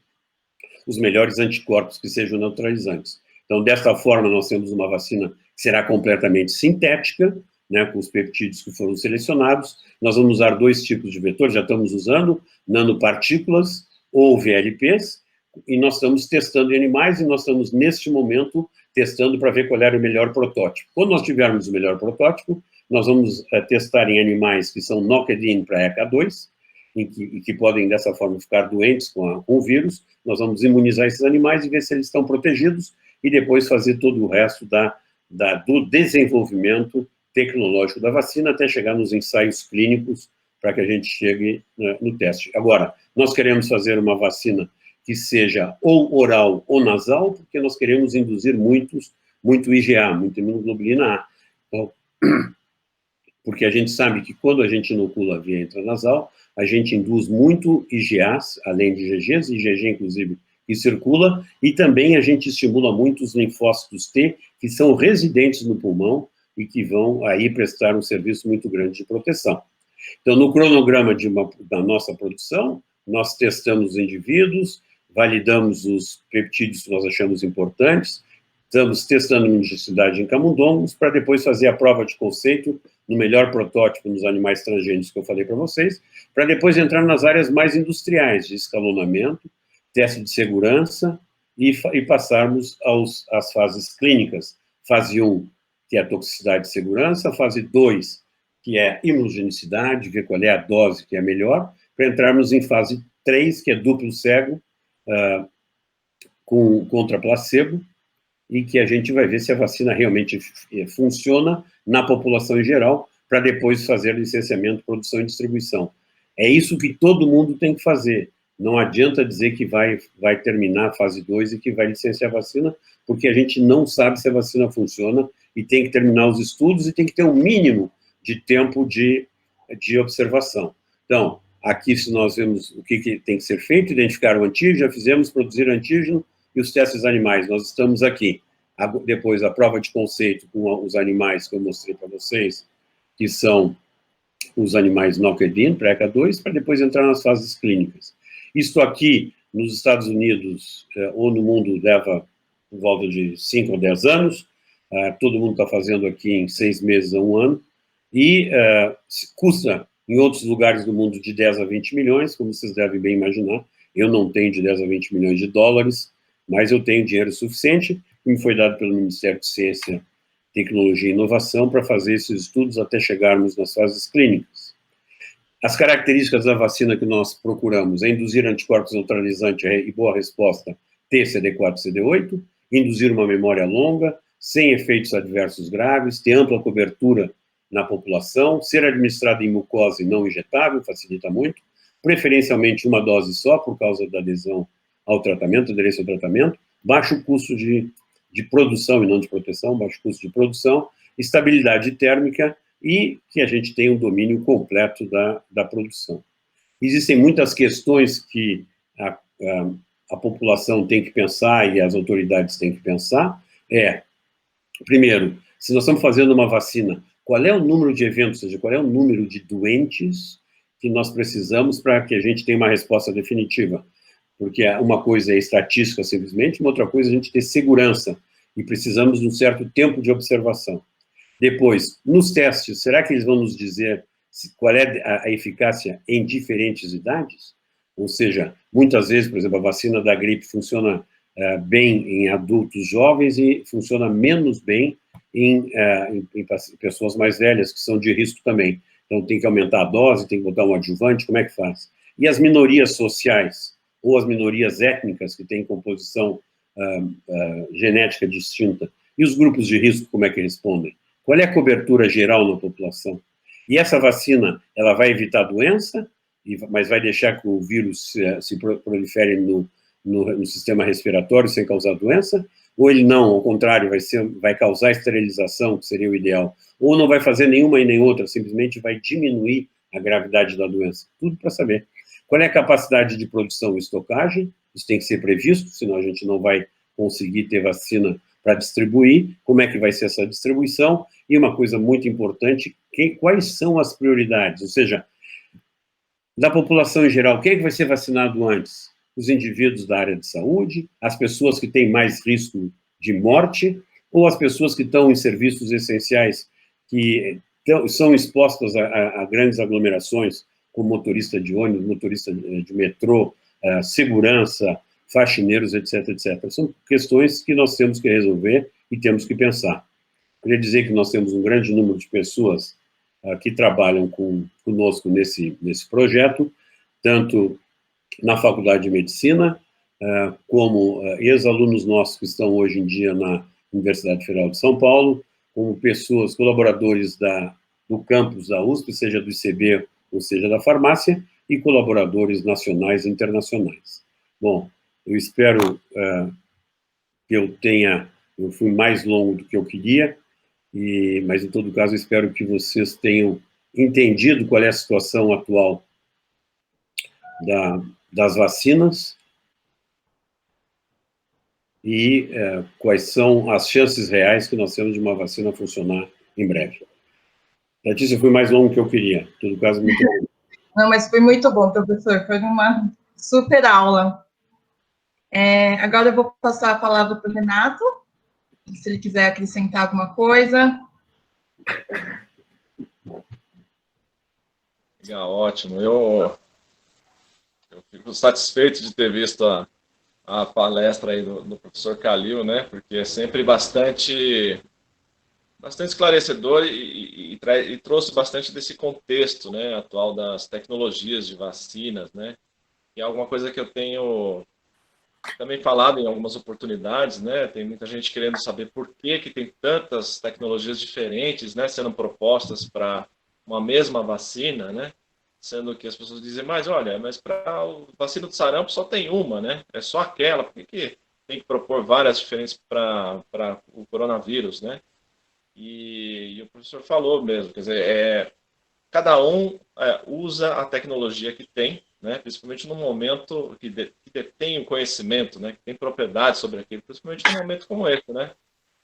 os melhores anticorpos que sejam neutralizantes. Então, desta forma, nós temos uma vacina que será completamente sintética, né, com os peptídeos que foram selecionados. Nós vamos usar 2 tipos de vetores, já estamos usando nanopartículas ou VLPs, e nós estamos testando em animais, e nós estamos, neste momento, testando para ver qual era o melhor protótipo. Quando nós tivermos o melhor protótipo, nós vamos testar em animais que são knocked-in para ECA2, e que podem, dessa forma, ficar doentes com o vírus. Nós vamos imunizar esses animais e ver se eles estão protegidos, e depois fazer todo o resto do desenvolvimento tecnológico da vacina, até chegar nos ensaios clínicos, para que a gente chegue no teste. Agora, nós queremos fazer uma vacina que seja ou oral ou nasal, porque nós queremos induzir muito IgA, muita imunoglobulina A. Então, porque a gente sabe que quando a gente inocula via intranasal, a gente induz muito IgAs, além de IgGs, IgG, inclusive, que circula, e também a gente estimula muito os linfócitos T, que são residentes no pulmão e que vão aí prestar um serviço muito grande de proteção. Então, no cronograma da nossa produção, nós testamos os indivíduos, validamos os peptídeos que nós achamos importantes, estamos testando immunogenicidade em camundongos, para depois fazer a prova de conceito no melhor protótipo nos animais transgênicos que eu falei para vocês, para depois entrar nas áreas mais industriais, de escalonamento, teste de segurança, e passarmos às fases clínicas. Fase 1, que é a toxicidade e segurança, fase 2, que é imunogenicidade, ver qual é a dose que é melhor, para entrarmos em fase 3, que é duplo cego, contra placebo, e que a gente vai ver se a vacina realmente funciona na população em geral, para depois fazer licenciamento, produção e distribuição. É isso que todo mundo tem que fazer. Não adianta dizer que vai terminar a fase 2 e que vai licenciar a vacina, porque a gente não sabe se a vacina funciona, e tem que terminar os estudos, e tem que ter um mínimo de tempo de observação. Então, aqui, se nós vemos o que tem que ser feito, identificar o antígeno, já fizemos, produzir antígeno, e os testes animais, nós estamos aqui. Depois, a prova de conceito com os animais que eu mostrei para vocês, que são os animais knocked-in, para ECA2, para depois entrar nas fases clínicas. Isto aqui, nos Estados Unidos ou no mundo, leva por volta de 5 ou 10 anos, todo mundo está fazendo aqui em 6 meses a 1 ano, e custa, em outros lugares do mundo, de 10 a 20 milhões, como vocês devem bem imaginar. Eu não tenho de 10 a 20 milhões de dólares, mas eu tenho dinheiro suficiente, que me foi dado pelo Ministério de Ciência, Tecnologia e Inovação, para fazer esses estudos até chegarmos nas fases clínicas. As características da vacina que nós procuramos é induzir anticorpos neutralizantes e boa resposta T, CD4, CD8, induzir uma memória longa, sem efeitos adversos graves, ter ampla cobertura na população, ser administrado em mucosa e não injetável, facilita muito, preferencialmente uma dose só, por causa da adesão ao tratamento, aderência ao tratamento, baixo custo de produção e não de proteção, baixo custo de produção, estabilidade térmica, e que a gente tenha um domínio completo da produção. Existem muitas questões que a população tem que pensar e as autoridades têm que pensar. Primeiro, se nós estamos fazendo uma vacina, qual é o número de eventos, ou seja, qual é o número de doentes que nós precisamos para que a gente tenha uma resposta definitiva? Porque uma coisa é estatística, simplesmente, uma outra coisa é a gente ter segurança, e precisamos de um certo tempo de observação. Depois, nos testes, será que eles vão nos dizer qual é a eficácia em diferentes idades? Ou seja, muitas vezes, por exemplo, a vacina da gripe funciona bem em adultos jovens e funciona menos bem em pessoas mais velhas, que são de risco também. Então, tem que aumentar a dose, tem que botar um adjuvante, como é que faz? E as minorias sociais, ou as minorias étnicas, que têm composição genética distinta, e os grupos de risco, como é que respondem? Qual é a cobertura geral na população? E essa vacina, ela vai evitar a doença, mas vai deixar que o vírus se prolifere no sistema respiratório sem causar doença? Ou ele não, ao contrário, vai causar esterilização, que seria o ideal? Ou não vai fazer nenhuma e nem outra, simplesmente vai diminuir a gravidade da doença? Tudo para saber. Qual é a capacidade de produção e estocagem? Isso tem que ser previsto, senão a gente não vai conseguir ter vacina para distribuir, como é que vai ser essa distribuição, e uma coisa muito importante, quais são as prioridades, ou seja, da população em geral, quem é que vai ser vacinado antes? Os indivíduos da área de saúde, as pessoas que têm mais risco de morte, ou as pessoas que estão em serviços essenciais, que são expostas a grandes aglomerações, como motorista de ônibus, motorista de metrô, segurança, faxineiros, etc, etc. São questões que nós temos que resolver e temos que pensar. Queria dizer que nós temos um grande número de pessoas que trabalham conosco nesse projeto, tanto na Faculdade de Medicina, como ex-alunos nossos que estão hoje em dia na Universidade Federal de São Paulo, como pessoas, colaboradores do campus da USP, seja do ICB ou seja da farmácia, e colaboradores nacionais e internacionais. Bom, eu espero que eu fui mais longo do que eu queria, mas em todo caso eu espero que vocês tenham entendido qual é a situação atual das vacinas e quais são as chances reais que nós temos de uma vacina funcionar em breve. Letícia, foi mais longo do que eu queria. Em todo caso, muito bom.
Não, mas foi muito bom, professor. Foi uma super aula. Agora eu vou passar a palavra para o Renato, se ele quiser acrescentar alguma coisa.
Legal, ótimo. Eu fico satisfeito de ter visto a palestra aí do professor Calil, né? Porque é sempre bastante esclarecedor e trouxe bastante desse contexto, né, atual das tecnologias de vacinas, né? E é alguma coisa que eu tenho também falado em algumas oportunidades, né? Tem muita gente querendo saber por que tem tantas tecnologias diferentes, né, sendo propostas para uma mesma vacina, né? Sendo que as pessoas dizem, mas olha, mas para a vacina do sarampo só tem uma, né? É só aquela, por que tem que propor várias diferentes para o coronavírus, né? E o professor falou mesmo, quer dizer, cada um usa a tecnologia que tem, né, principalmente no momento que detém o conhecimento, né, que tem propriedade sobre aquilo, principalmente num momento como esse, né?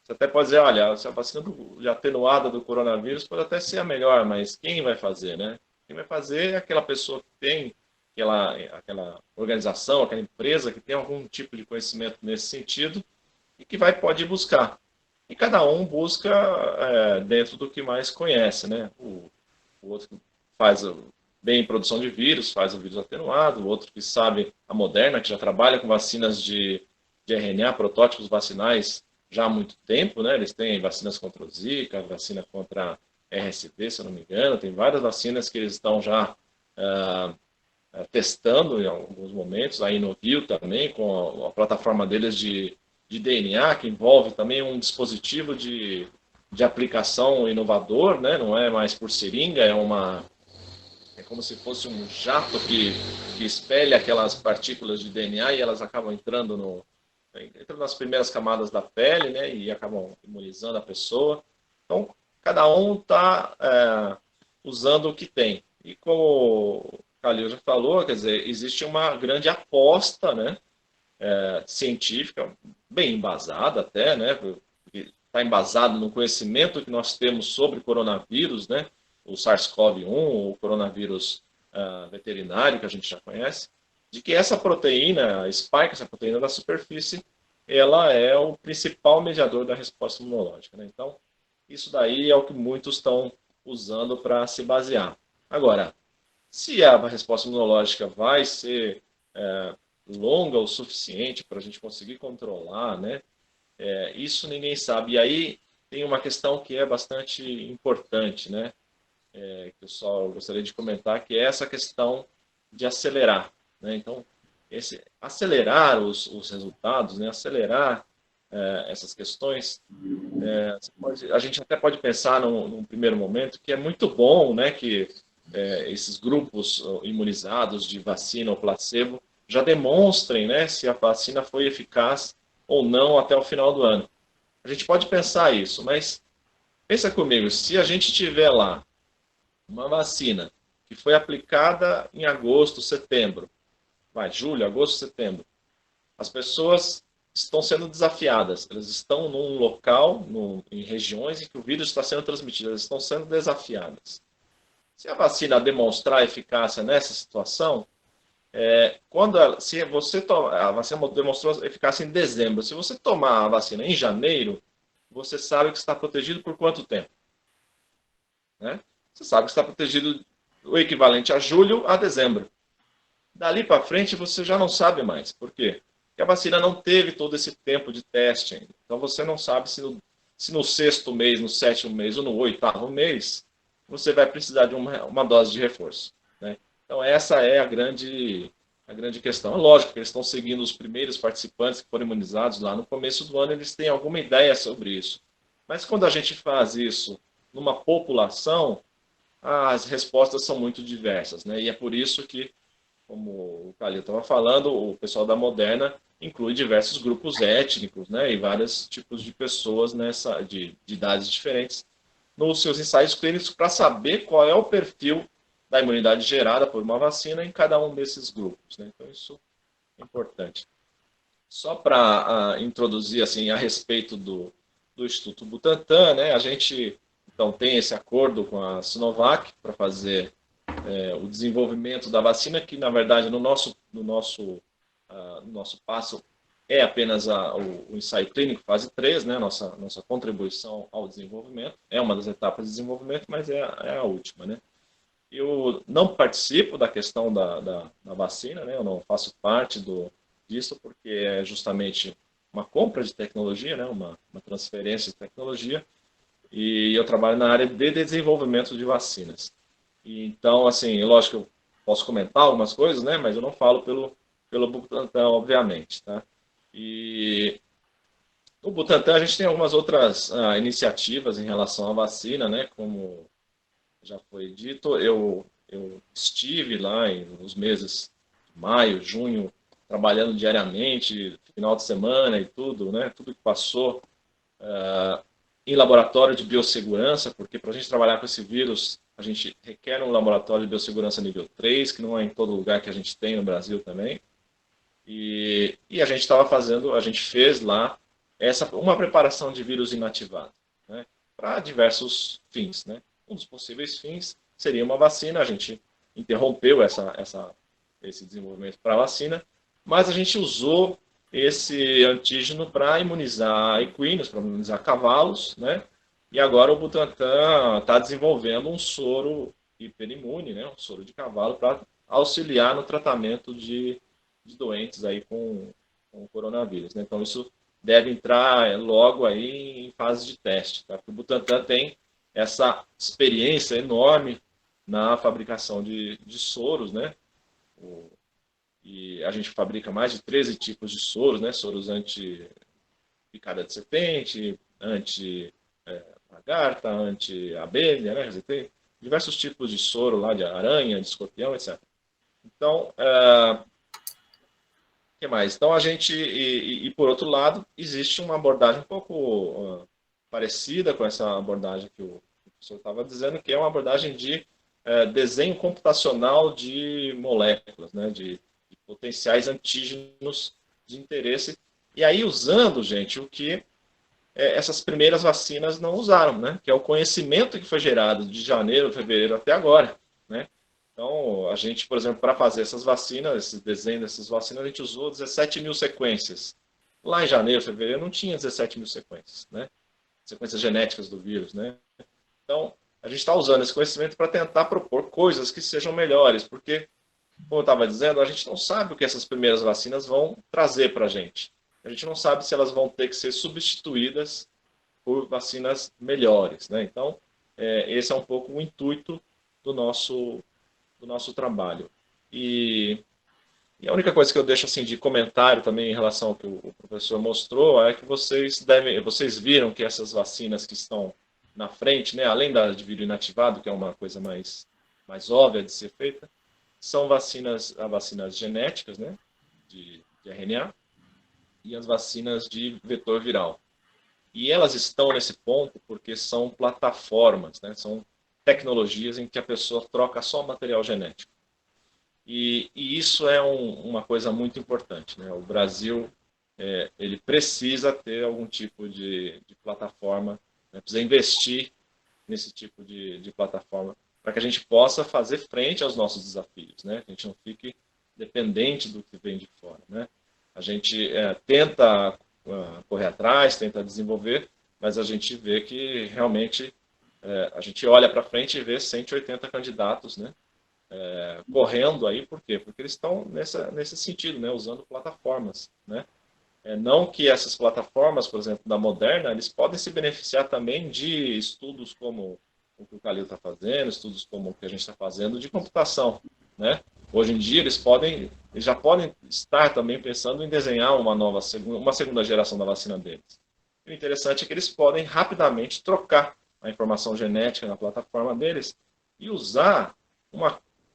Você até pode dizer, olha, a vacina de atenuada do coronavírus pode até ser a melhor, mas quem vai fazer, né? Quem vai fazer é aquela pessoa que tem aquela organização, aquela empresa que tem algum tipo de conhecimento nesse sentido e que pode buscar. E cada um busca dentro do que mais conhece, né? O outro que faz bem produção de vírus, faz o vírus atenuado, o outro que sabe a Moderna, que já trabalha com vacinas de RNA, protótipos vacinais já há muito tempo, né? Eles têm vacinas contra o Zika, vacina contra RSV, se eu não me engano, tem várias vacinas que eles estão já testando em alguns momentos, aí no Rio também, com a plataforma deles de DNA, que envolve também um dispositivo de aplicação inovador, né? Não é mais por seringa, é como se fosse um jato que espelha aquelas partículas de DNA e elas acabam entrando nas primeiras camadas da pele, né? E acabam imunizando a pessoa. Então, cada um está usando o que tem. E como o Calil já falou, quer dizer, existe uma grande aposta, né? Científica, bem embasada até, né? Está embasado no conhecimento que nós temos sobre coronavírus, né? O SARS-CoV-1, o coronavírus veterinário, que a gente já conhece, de que essa proteína, a spike, essa proteína da superfície, ela é o principal mediador da resposta imunológica, né? Então, isso daí é o que muitos estão usando para se basear. Agora, se a resposta imunológica vai ser longa o suficiente para a gente conseguir controlar, né? Isso ninguém sabe. E aí tem uma questão que é bastante importante, né? Que eu só gostaria de comentar, que é essa questão de acelerar, né? Então, acelerar os resultados, né? Acelerar essas questões, a gente até pode pensar num primeiro momento que é muito bom, né? Que esses grupos imunizados de vacina ou placebo já demonstrem, né, se a vacina foi eficaz ou não até o final do ano. A gente pode pensar isso, mas pensa comigo, se a gente tiver lá uma vacina que foi aplicada em agosto, setembro, julho, agosto, setembro, as pessoas estão sendo desafiadas. Elas estão num local, em regiões em que o vírus está sendo transmitido, elas estão sendo desafiadas. Se a vacina demonstrar eficácia nessa situação, se você a vacina demonstrou eficácia em dezembro, se você tomar a vacina em janeiro, você sabe que está protegido por quanto tempo? Né? Você sabe que está protegido o equivalente a julho a dezembro. Dali para frente você já não sabe mais. Por quê? Porque a vacina não teve todo esse tempo de teste ainda. Então você não sabe se no sexto mês, no sétimo mês ou no oitavo mês você vai precisar de uma dose de reforço. Né? Então essa é a grande questão. É lógico que eles estão seguindo os primeiros participantes que foram imunizados lá no começo do ano, eles têm alguma ideia sobre isso. Mas quando a gente faz isso numa população, as respostas são muito diversas. Né? E é por isso que, como o Calil estava falando, o pessoal da Moderna inclui diversos grupos étnicos, né, e vários tipos de pessoas de idades diferentes nos seus ensaios clínicos para saber qual é o perfil da imunidade gerada por uma vacina em cada um desses grupos. Né? Então, isso é importante. Só para introduzir assim, a respeito do Instituto Butantan, né, a gente então, tem esse acordo com a Sinovac para fazer o desenvolvimento da vacina, que na verdade no nosso passo é apenas o ensaio clínico fase 3, né, nossa contribuição ao desenvolvimento, é uma das etapas de desenvolvimento, mas é a última. Né. Eu não participo da questão da vacina, né, eu não faço parte disso, porque é justamente uma compra de tecnologia, né, uma transferência de tecnologia, e eu trabalho na área de desenvolvimento de vacinas. Então, assim, lógico que eu posso comentar algumas coisas, né, mas eu não falo pelo Butantan, obviamente, tá? E no Butantan a gente tem algumas outras iniciativas em relação à vacina, né, como já foi dito, eu estive lá nos meses de maio, junho, trabalhando diariamente, final de semana e tudo, né, tudo que passou em laboratório de biossegurança, porque para a gente trabalhar com esse vírus, a gente requer um laboratório de biossegurança nível 3, que não é em todo lugar que a gente tem no Brasil também. E a gente fez lá uma preparação de vírus inativado, né, para diversos fins. Né. Um dos possíveis fins seria uma vacina, a gente interrompeu esse desenvolvimento para a vacina, mas a gente usou esse antígeno para imunizar equinos, para imunizar cavalos, né? E agora o Butantan está desenvolvendo um soro hiperimune, né? Um soro de cavalo para auxiliar no tratamento de doentes aí com coronavírus. Né? Então isso deve entrar logo aí em fase de teste, tá? Porque o Butantan tem essa experiência enorme na fabricação de soros, né? E a gente fabrica mais de 13 tipos de soros, né? Soros anti-picada de serpente, anti-lagarta, anti-abelha, né? Tem diversos tipos de soro lá, de aranha, de escorpião, etc. Então, o que mais? Então, a gente, e por outro lado, existe uma abordagem um pouco parecida com essa abordagem que o professor estava dizendo, que é uma abordagem de desenho computacional de moléculas, né? De potenciais antígenos de interesse. E aí usando, gente, o que essas primeiras vacinas não usaram, né? Que é o conhecimento que foi gerado de janeiro, fevereiro até agora, né? Então, a gente, por exemplo, para fazer essas vacinas, esse desenho dessas vacinas, a gente usou 17 mil sequências. Lá em janeiro, fevereiro, não tinha 17 mil sequências, né? Sequências genéticas do vírus, né? Então, a gente está usando esse conhecimento para tentar propor coisas que sejam melhores, porque, como eu estava dizendo, a gente não sabe o que essas primeiras vacinas vão trazer para a gente. A gente não sabe se elas vão ter que ser substituídas por vacinas melhores, né? Então, esse é um pouco o intuito do nosso trabalho. E a única coisa que eu deixo assim de comentário também em relação ao que o professor mostrou é que vocês viram que essas vacinas que estão na frente, né, além da de vírus inativado, que é uma coisa mais óbvia de ser feita, são vacinas genéticas, né, de RNA, e as vacinas de vetor viral. E elas estão nesse ponto porque são plataformas, né, são tecnologias em que a pessoa troca só material genético. E isso é uma coisa muito importante. Né? O Brasil ele precisa ter algum tipo de plataforma, né? Precisa investir nesse tipo de plataforma para que a gente possa fazer frente aos nossos desafios, né? Que a gente não fique dependente do que vem de fora, né? A gente tenta correr atrás, tenta desenvolver, mas a gente vê que realmente a gente olha para frente e vê 180 candidatos, né? Correndo aí, por quê? Porque eles estão nesse sentido, né? Usando plataformas, né? Não que essas plataformas, por exemplo, da Moderna, eles podem se beneficiar também de estudos como o que o Calil está fazendo, estudos como o que a gente está fazendo de computação, né? Hoje em dia eles já podem estar também pensando em desenhar uma segunda geração da vacina deles. E o interessante é que eles podem rapidamente trocar a informação genética na plataforma deles e usar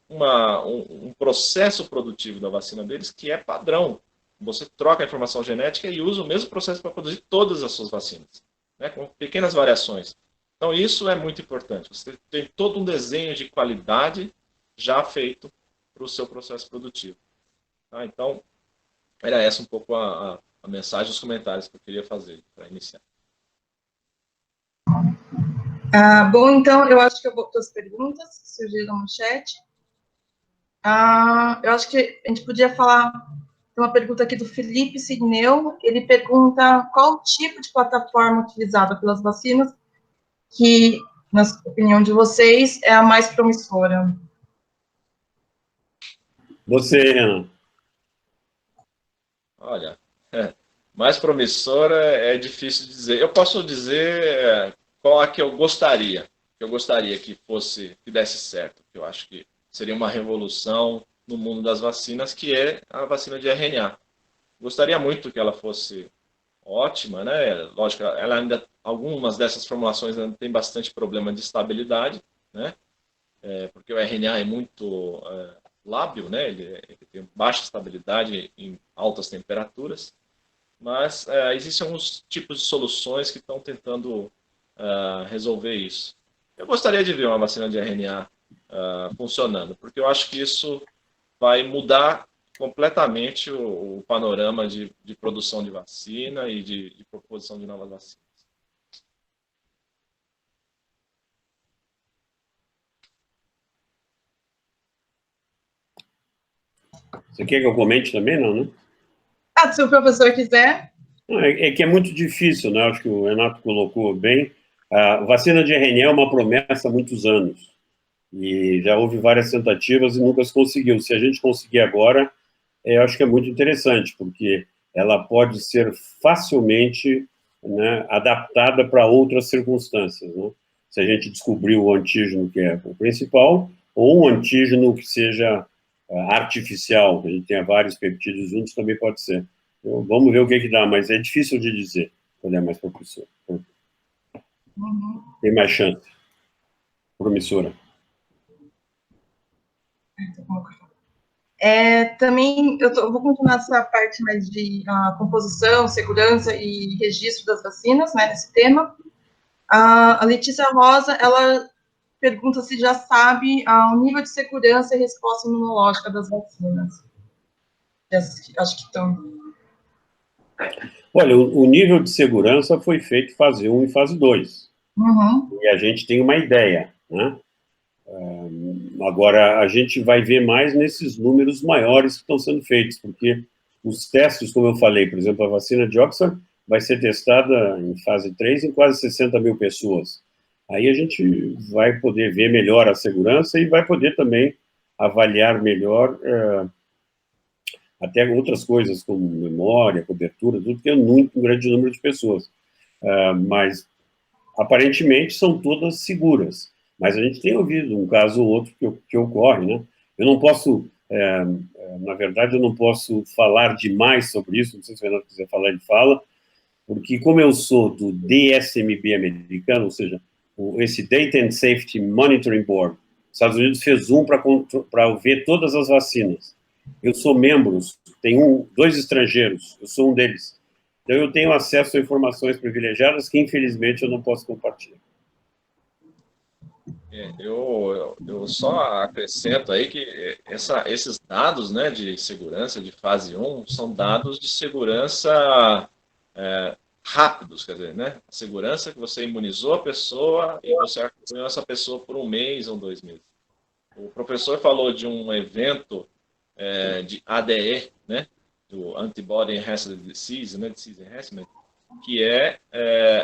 um processo produtivo da vacina deles que é padrão. Você troca a informação genética e usa o mesmo processo para produzir todas as suas vacinas, né, com pequenas variações. Então, isso é muito importante. Você tem todo um desenho de qualidade já feito para o seu processo produtivo. Tá? Então, era essa um pouco a mensagem, os comentários que eu queria fazer para iniciar.
Bom, então, eu acho que eu vou para as perguntas que surgiram no chat. Eu acho que a gente podia falar. Tem uma pergunta aqui do Felipe Signeu. Ele pergunta qual tipo de plataforma utilizada pelas vacinas que, na opinião de vocês, é a mais promissora.
Você, Renan.
Olha, mais promissora é difícil dizer. Eu posso dizer qual a que eu gostaria. Que desse certo. Que eu acho que seria uma revolução no mundo das vacinas, que é a vacina de RNA. Gostaria muito que ela fosse ótima, né? Lógico, algumas dessas formulações ainda tem bastante problema de estabilidade, né? Porque o RNA é muito lábil, né? Ele tem baixa estabilidade em altas temperaturas, mas existem alguns tipos de soluções que estão tentando resolver isso. Eu gostaria de ver uma vacina de RNA funcionando, porque eu acho que isso vai mudar completamente o panorama de produção de vacina e de proposição de novas vacinas.
Você quer que eu comente também, não, né?
Se o professor quiser.
Não, é que é muito difícil, né? Acho que o Renato colocou bem. A vacina de RNA é uma promessa há muitos anos. E já houve várias tentativas e nunca se conseguiu. Se a gente conseguir agora, eu acho que é muito interessante, porque ela pode ser facilmente, né, adaptada para outras circunstâncias, né? Se a gente descobrir o antígeno que é o principal, ou um antígeno que seja artificial, que a gente tenha vários peptídeos juntos, também pode ser. Então, vamos ver o que dá, mas é difícil de dizer qual é mais promissor. Tem mais chance. Promissora.
Também, eu vou continuar essa parte mais de composição, segurança e registro das vacinas, né, nesse tema. A Letícia Rosa, ela pergunta se já sabe o nível de segurança e resposta imunológica das vacinas. Acho que estão...
Olha, o nível de segurança foi feito fase 1 e fase 2.
Uhum.
E a gente tem uma ideia, né? Agora, a gente vai ver mais nesses números maiores que estão sendo feitos, porque os testes, como eu falei, por exemplo, a vacina de Oxford vai ser testada em fase 3 em quase 60 mil pessoas. Aí a gente vai poder ver melhor a segurança e vai poder também avaliar melhor até outras coisas, como memória, cobertura, tudo que é um grande número de pessoas. Mas, aparentemente, são todas seguras. Mas a gente tem ouvido um caso ou outro que ocorre, né? Eu não posso, na verdade, eu não posso falar demais sobre isso, não sei se o Renato quiser falar, ele fala, porque como eu sou do DSMB americano, ou seja, esse Data and Safety Monitoring Board, os Estados Unidos fez para ver todas as vacinas. Eu sou membro, tem dois estrangeiros, eu sou um deles. Então eu tenho acesso a informações privilegiadas que, infelizmente, eu não posso compartilhar.
Eu só acrescento aí que esses dados, né, de segurança de fase 1 são dados de segurança rápidos, quer dizer, né? A segurança que você imunizou a pessoa e você acompanhou essa pessoa por um mês ou 2 meses. O professor falou de um evento de ADE, né, do Antibody Enhanced Disease, né, Disease Enhancement, que é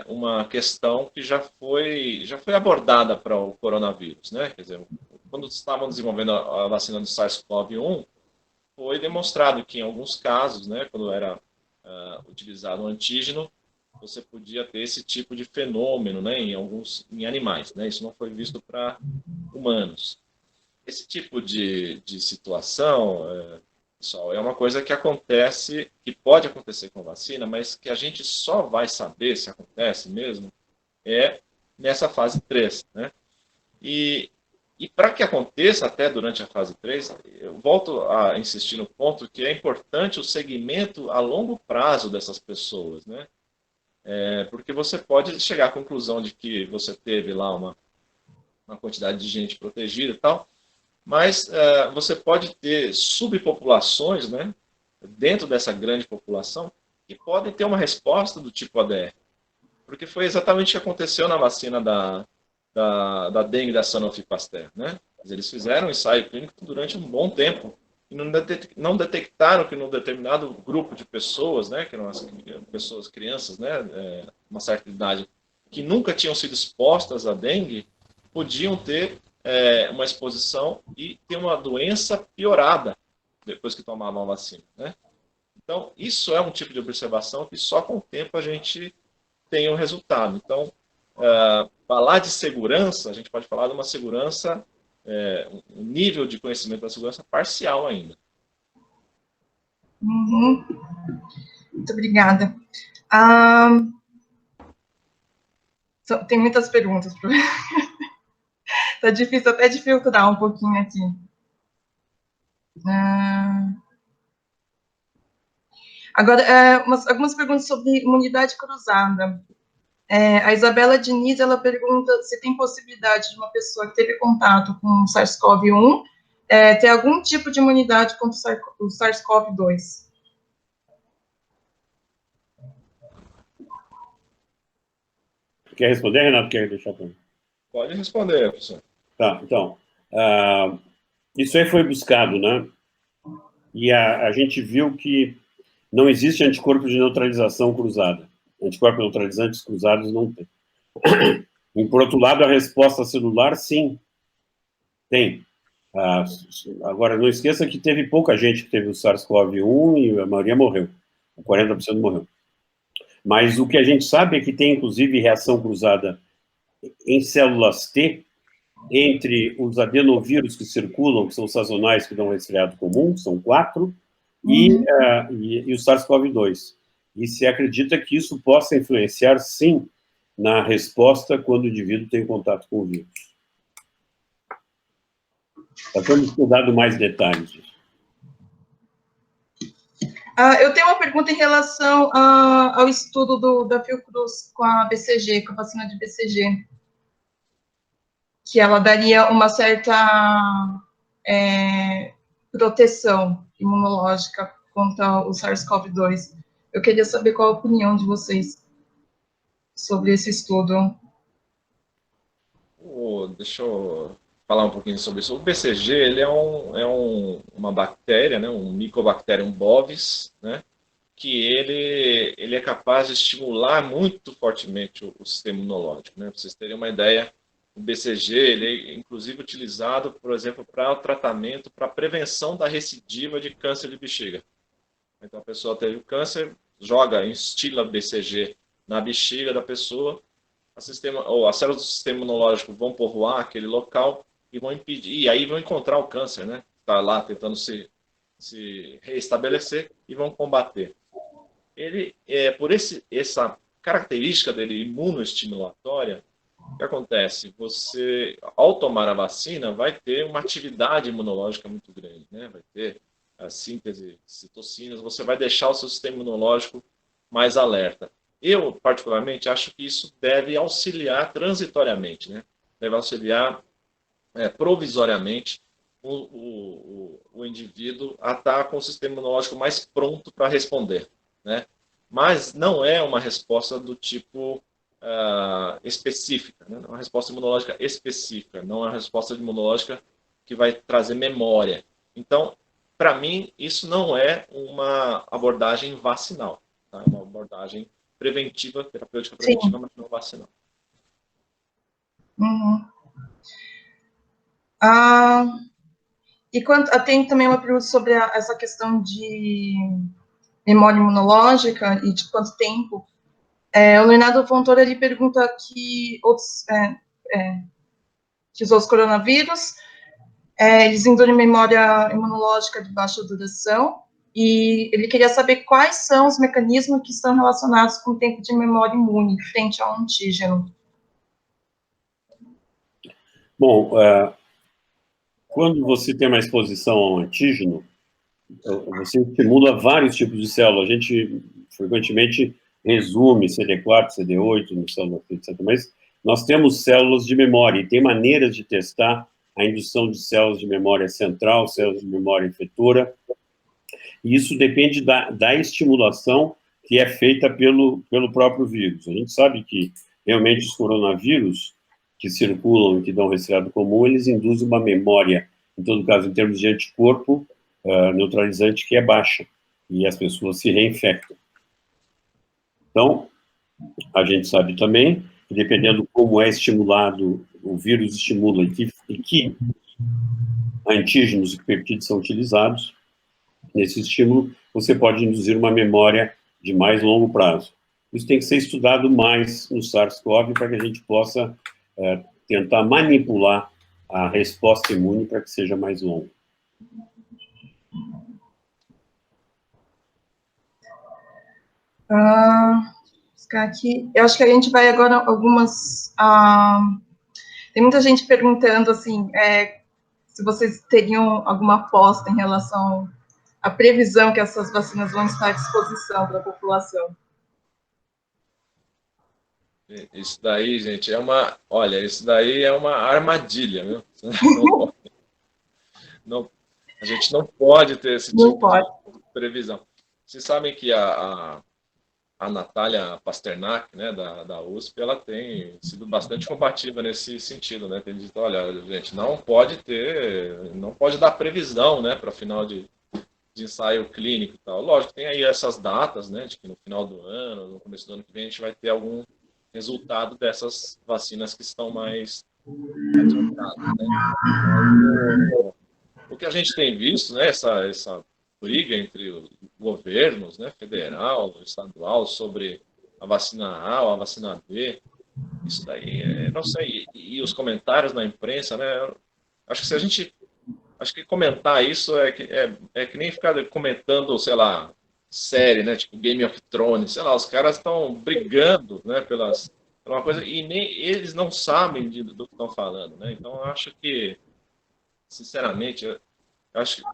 uma questão que já foi abordada para o coronavírus, né? Quer dizer, quando estavam desenvolvendo a vacina do SARS-CoV-1, foi demonstrado que em alguns casos, né, quando era utilizado um antígeno, você podia ter esse tipo de fenômeno, né, em animais, né? Isso não foi visto para humanos. Esse tipo de situação, pessoal, é uma coisa que acontece, que pode acontecer com vacina, mas que a gente só vai saber se acontece mesmo nessa fase 3, né? E, e para que aconteça até durante a fase 3, eu volto a insistir no ponto que é importante o segmento a longo prazo dessas pessoas, né? Porque você pode chegar à conclusão de que você teve lá uma quantidade de gente protegida e tal, mas você pode ter subpopulações, né, dentro dessa grande população que podem ter uma resposta do tipo ADR. Porque foi exatamente o que aconteceu na vacina da dengue da Sanofi Pasteur. Né? Eles fizeram um ensaio clínico durante um bom tempo e não detectaram que num determinado grupo de pessoas, né, que eram as pessoas, crianças, né, uma certa idade, que nunca tinham sido expostas à dengue, podiam ter uma exposição e ter uma doença piorada depois que tomavam a vacina. Né? Então, isso é um tipo de observação que só com o tempo a gente tem um resultado. Então, falar de segurança, a gente pode falar de uma segurança, um nível de conhecimento da segurança parcial ainda.
Uhum. Muito obrigada. Tem muitas perguntas. Está difícil até de filtrar um pouquinho aqui. Agora, algumas perguntas sobre imunidade cruzada. A Isabela Diniz, ela pergunta se tem possibilidade de uma pessoa que teve contato com o SARS-CoV-1 ter algum tipo de imunidade contra o SARS-CoV-2.
Quer responder, Renato? Quer deixar para mim?
Pode responder, professor.
Tá, então, isso aí foi buscado, né? E a gente viu que não existe anticorpo de neutralização cruzada. Anticorpos neutralizantes cruzados não tem. E, por outro lado, a resposta celular, sim, tem. Agora, não esqueça que teve pouca gente que teve o SARS-CoV-1 e a maioria morreu. 40% morreu. Mas o que a gente sabe é que tem, inclusive, reação cruzada em células T entre os adenovírus que circulam, que são sazonais, que dão resfriado comum, são 4, e o SARS-CoV-2. E se acredita que isso possa influenciar, sim, na resposta quando o indivíduo tem contato com o vírus. Está sendo estudado mais detalhes disso.
Eu tenho uma pergunta em relação ao estudo da Fiocruz com a BCG, com a vacina de BCG, que ela daria uma certa proteção imunológica contra o SARS-CoV-2. Eu queria saber qual a opinião de vocês sobre esse estudo.
Deixa eu falar um pouquinho sobre isso. O BCG ele é uma bactéria, né, um Mycobacterium bovis, né, que ele é capaz de estimular muito fortemente o sistema imunológico. Né? Para vocês terem uma ideia, o BCG ele é inclusive utilizado, por exemplo, para o tratamento, para a prevenção da recidiva de câncer de bexiga. Então a pessoa teve o câncer, instila BCG na bexiga da pessoa, as células do sistema imunológico vão povoar aquele local e vão impedir, e aí vão encontrar o câncer, né? Está lá tentando se reestabelecer e vão combater. Ele, por essa característica dele imunoestimulatória, o que acontece? Você, ao tomar a vacina, vai ter uma atividade imunológica muito grande, né? Vai ter a síntese de citocinas, você vai deixar o seu sistema imunológico mais alerta. Eu, particularmente, acho que isso deve auxiliar transitoriamente, né? Deve auxiliar provisoriamente, o indivíduo a estar com o sistema imunológico mais pronto para responder, né? Mas não é uma resposta do tipo específica, né? Uma resposta imunológica específica, não é uma resposta imunológica que vai trazer memória. Então, para mim, isso não é uma abordagem vacinal, tá? É uma abordagem preventiva, terapêutica preventiva, mas não vacinal.
Uhum. Tem também uma pergunta sobre essa questão de memória imunológica e de quanto tempo. O Leonardo Fontoura, ele pergunta que os outros coronavírus, eles induzem memória imunológica de baixa duração, e ele queria saber quais são os mecanismos que estão relacionados com o tempo de memória imune frente ao antígeno.
Bom, quando você tem uma exposição ao antígeno, você estimula vários tipos de células. A gente frequentemente resume CD4, CD8 no células, etc. Mas nós temos células de memória e tem maneiras de testar a indução de células de memória central, células de memória efetora. E isso depende da estimulação que é feita pelo próprio vírus. A gente sabe que realmente os coronavírus que circulam e que dão resfriado comum, eles induzem uma memória, em todo caso, em termos de anticorpo, neutralizante, que é baixa, e as pessoas se reinfectam. Então, a gente sabe também que, dependendo como é estimulado, o vírus estimula e que antígenos e peptídeos são utilizados, nesse estímulo, você pode induzir uma memória de mais longo prazo. Isso tem que ser estudado mais no SARS-CoV para que a gente possa tentar manipular a resposta imune para que seja mais longa.
Aqui. Eu acho que a gente vai agora algumas... tem muita gente perguntando, assim, se vocês teriam alguma aposta em relação à previsão que essas vacinas vão estar à disposição para a população.
Isso daí, gente, olha, isso daí é uma armadilha, viu? A gente não pode ter esse tipo de previsão. Vocês sabem que a Natália Pasternak, né, da USP, ela tem sido bastante combativa nesse sentido, né? Tem dito, olha, gente, não pode dar previsão, né, para final de ensaio clínico e tal. Lógico, tem aí essas datas, né, de que no final do ano, no começo do ano que vem, a gente vai ter algum resultado dessas vacinas que estão mais adiantadas, né? O que a gente tem visto, né, essa briga entre os governos, né, federal, estadual, sobre a vacina A ou a vacina B, isso daí, não sei, e os comentários na imprensa, né, acho que comentar isso é que nem ficar comentando, sei lá, série, né, tipo Game of Thrones, sei lá, os caras estão brigando, né, pela uma coisa, e nem eles não sabem do que estão falando, né, então eu acho que, sinceramente,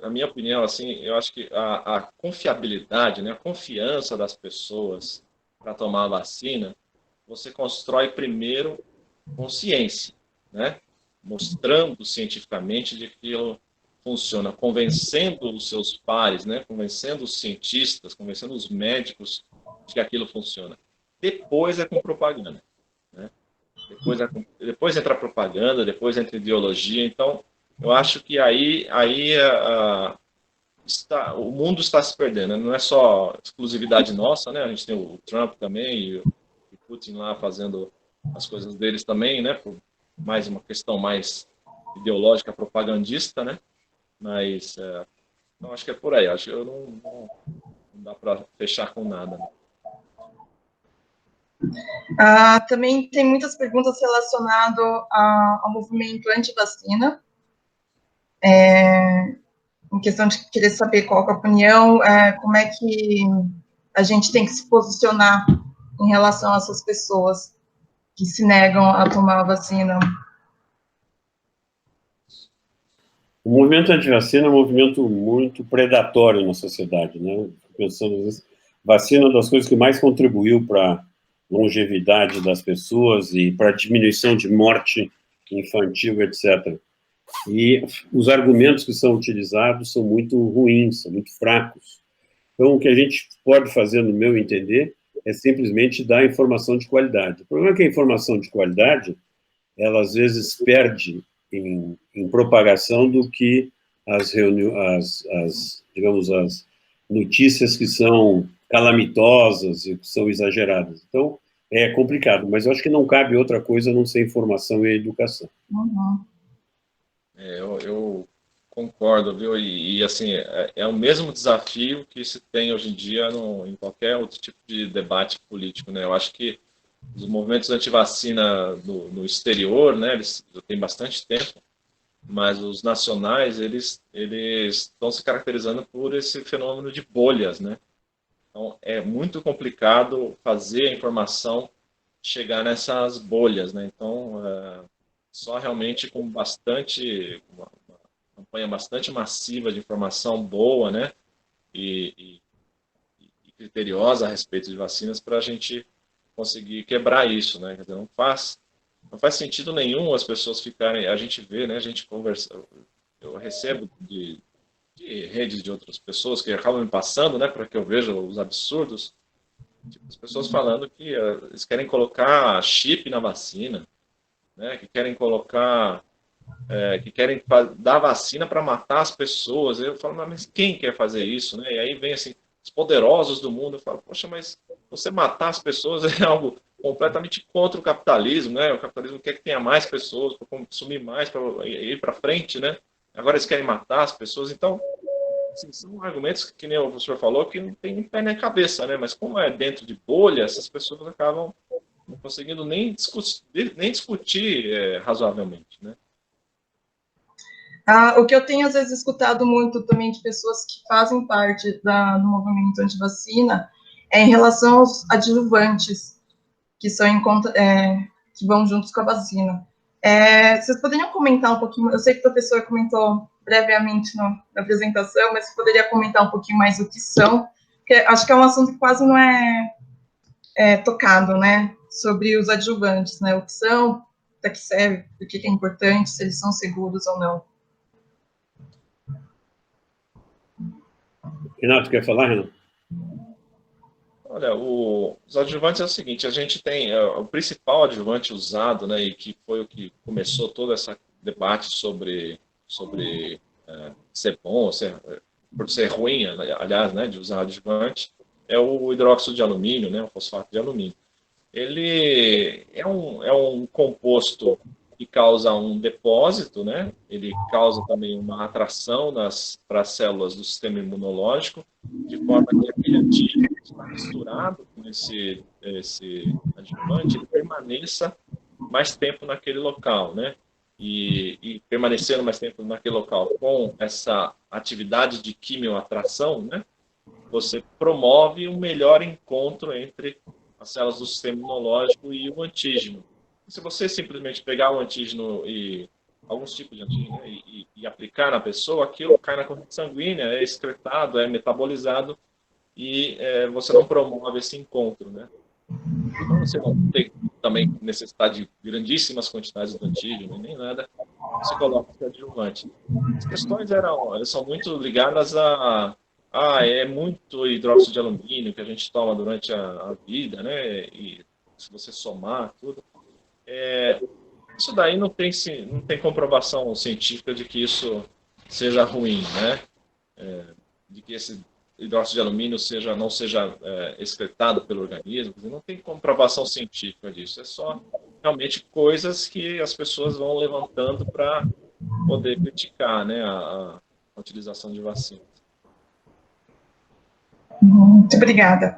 a minha opinião, assim, eu acho que a confiabilidade, né, a confiança das pessoas para tomar a vacina, você constrói primeiro com ciência, né, mostrando cientificamente de que aquilo funciona, convencendo os seus pares, né, convencendo os cientistas, convencendo os médicos de que aquilo funciona. Depois é com propaganda, né? Depois entra a propaganda, depois entra a ideologia. Então, eu acho que aí o mundo está se perdendo, né? Não é só exclusividade nossa, né? A gente tem o Trump também e o Putin lá fazendo as coisas deles também, né? Por mais uma questão mais ideológica, propagandista, né? Mas então acho que é por aí. Acho que não dá para fechar com nada. Né?
Também tem muitas perguntas relacionadas ao movimento anti-vacina. Em questão de querer saber qual é a opinião, como é que a gente tem que se posicionar em relação a essas pessoas que se negam a tomar a vacina.
O movimento anti-vacina é um movimento muito predatório na sociedade, né? Pensando nisso, vacina é uma das coisas que mais contribuiu para a longevidade das pessoas e para a diminuição de morte infantil, etc. e os argumentos que são utilizados são muito ruins, são muito fracos. Então, o que a gente pode fazer, no meu entender, é simplesmente dar informação de qualidade. O problema é que a informação de qualidade, ela às vezes perde em propagação do que digamos, as notícias que são calamitosas e que são exageradas. Então, é complicado, mas eu acho que não cabe outra coisa a não ser informação e educação.
Uhum.
Eu concordo, viu? E assim, é o mesmo desafio que se tem hoje em dia em qualquer outro tipo de debate político, né? Eu acho que os movimentos anti-vacina no exterior, né, eles já têm bastante tempo, mas os nacionais, eles estão se caracterizando por esse fenômeno de bolhas, né? Então, é muito complicado fazer a informação chegar nessas bolhas, né? Então, só realmente com uma campanha bastante massiva de informação boa, né? E criteriosa a respeito de vacinas para a gente conseguir quebrar isso, né? Quer dizer, não faz sentido nenhum as pessoas ficarem, a gente vê, né? A gente conversa, eu recebo de redes de outras pessoas que acabam me passando, né? Para que eu veja os absurdos. Tipo, as pessoas falando que eles querem colocar chip na vacina, né? Que querem colocar, que querem dar vacina para matar as pessoas. Eu falo, mas quem quer fazer isso, né? E aí vem assim, os poderosos do mundo. Eu falo, poxa, mas você matar as pessoas é algo completamente contra o capitalismo, né? O capitalismo quer que tenha mais pessoas para consumir mais, para ir para frente, né? Agora eles querem matar as pessoas, então assim, são argumentos que nem o professor falou que não tem nem pé nem cabeça, né? Mas como é dentro de bolha, essas pessoas acabam não conseguindo nem discutir razoavelmente, né?
O que eu tenho, às vezes, escutado muito também de pessoas que fazem parte do movimento anti-vacina é em relação aos adjuvantes, que são que vão juntos com a vacina. Vocês poderiam comentar um pouquinho, eu sei que o professor comentou brevemente na apresentação, mas você poderia comentar um pouquinho mais o que são, porque acho que é um assunto que quase não é tocado, né, sobre os adjuvantes, né, o que são, para que serve, por que é importante, se eles são seguros ou não.
Renato, quer falar, Renato?
Olha, os adjuvantes é o seguinte, a gente tem o principal adjuvante usado, né, e que foi o que começou todo esse debate sobre ser bom, por ser ruim, aliás, né, de usar adjuvante, é o hidróxido de alumínio, né, o fosfato de alumínio. Ele é um composto que causa um depósito, né? Ele causa também uma atração para as células do sistema imunológico, de forma que aquele antígeno que está misturado com esse adjuvante, ele permaneça mais tempo naquele local, né? E permanecendo mais tempo naquele local com essa atividade de quimioatração, né? Você promove um melhor encontro entre as células do sistema imunológico e o antígeno. Se você simplesmente pegar o antígeno e alguns tipos de antígeno, né, e aplicar na pessoa, aquilo cai na corrente sanguínea, é excretado, é metabolizado e você não promove esse encontro, né? Como você não tem também necessidade de grandíssimas quantidades do antígeno nem nada, você coloca esse adjuvante. As questões elas são muito ligadas é muito hidróxido de alumínio que a gente toma durante a vida, né? E se você somar tudo, isso daí não tem comprovação científica de que isso seja ruim, né? De que esse hidróxido de alumínio não seja excretado pelo organismo, não tem comprovação científica disso. É só realmente coisas que as pessoas vão levantando para poder criticar, né, a utilização de vacinas.
Muito obrigada.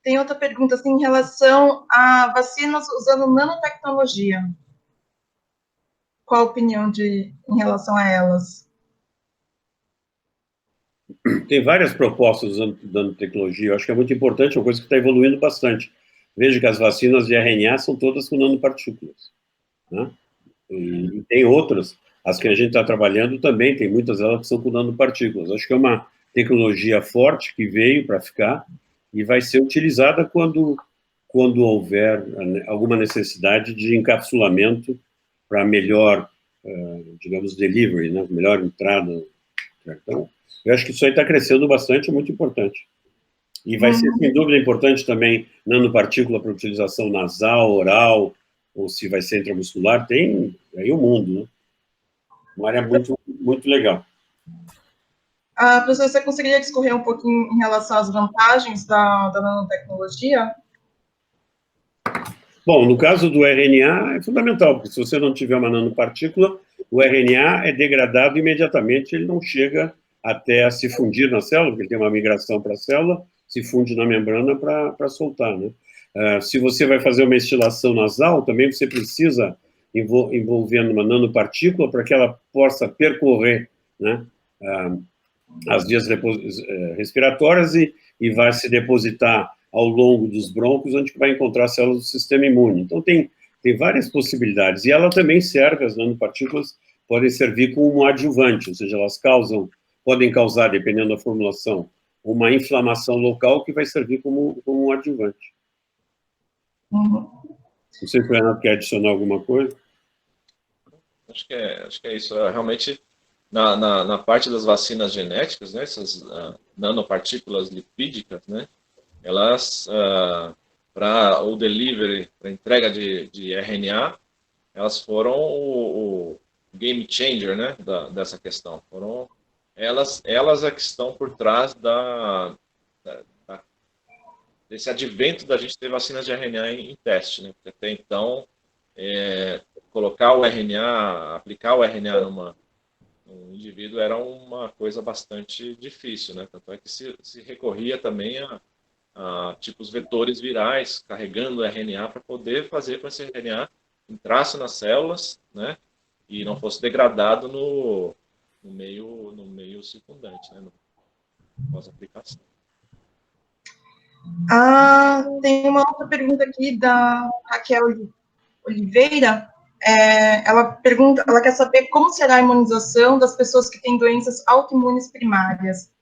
Tem outra pergunta, assim, em relação a vacinas usando nanotecnologia. Qual a opinião em relação a elas?
Tem várias propostas usando nanotecnologia. Eu acho que é muito importante, é uma coisa que está evoluindo bastante. Veja que as vacinas de RNA são todas com nanopartículas, né? E tem outras, as que a gente está trabalhando também, tem muitas delas que são com nanopartículas. Acho que é uma tecnologia forte que veio para ficar e vai ser utilizada quando houver alguma necessidade de encapsulamento para melhor, digamos, delivery, né? Melhor entrada. Então, eu acho que isso aí está crescendo bastante, é muito importante. E vai ser, sem dúvida, importante também nanopartícula para utilização nasal, oral, ou se vai ser intramuscular, tem aí o mundo, né? Uma área muito, muito legal.
Professor, você conseguiria discorrer um pouquinho em relação às vantagens da nanotecnologia?
Bom, no caso do RNA é fundamental, porque se você não tiver uma nanopartícula, o RNA é degradado imediatamente, ele não chega até a se fundir na célula, porque ele tem uma migração para a célula, se funde na membrana para soltar, né? Se você vai fazer uma estilação nasal, também você precisa envolver uma nanopartícula para que ela possa percorrer, né, as vias respiratórias e vai se depositar ao longo dos brônquios, onde vai encontrar células do sistema imune. Então, tem várias possibilidades. E ela também serve, as nanopartículas podem servir como um adjuvante, ou seja, elas podem causar, dependendo da formulação, uma inflamação local que vai servir como um adjuvante.
Uhum.
Não sei se o Renato quer adicionar alguma coisa.
Acho que é isso. Realmente, na parte das vacinas genéticas, né, essas nanopartículas lipídicas, né, elas, para o delivery, para a entrega de RNA, elas foram o game changer, né, dessa questão. Foram elas é que estão por trás desse advento da gente ter vacinas de RNA em teste, né? Porque até então, colocar o RNA, aplicar o RNA num indivíduo era uma coisa bastante difícil, né? Tanto é que se recorria também a tipos vetores virais, carregando o RNA para poder fazer com que esse RNA entrasse nas células, né? E não fosse degradado no meio circundante, né? Pós-aplicação.
Tem uma outra pergunta aqui da Raquel Oliveira. Ela quer saber como será a imunização das pessoas que têm doenças autoimunes primárias.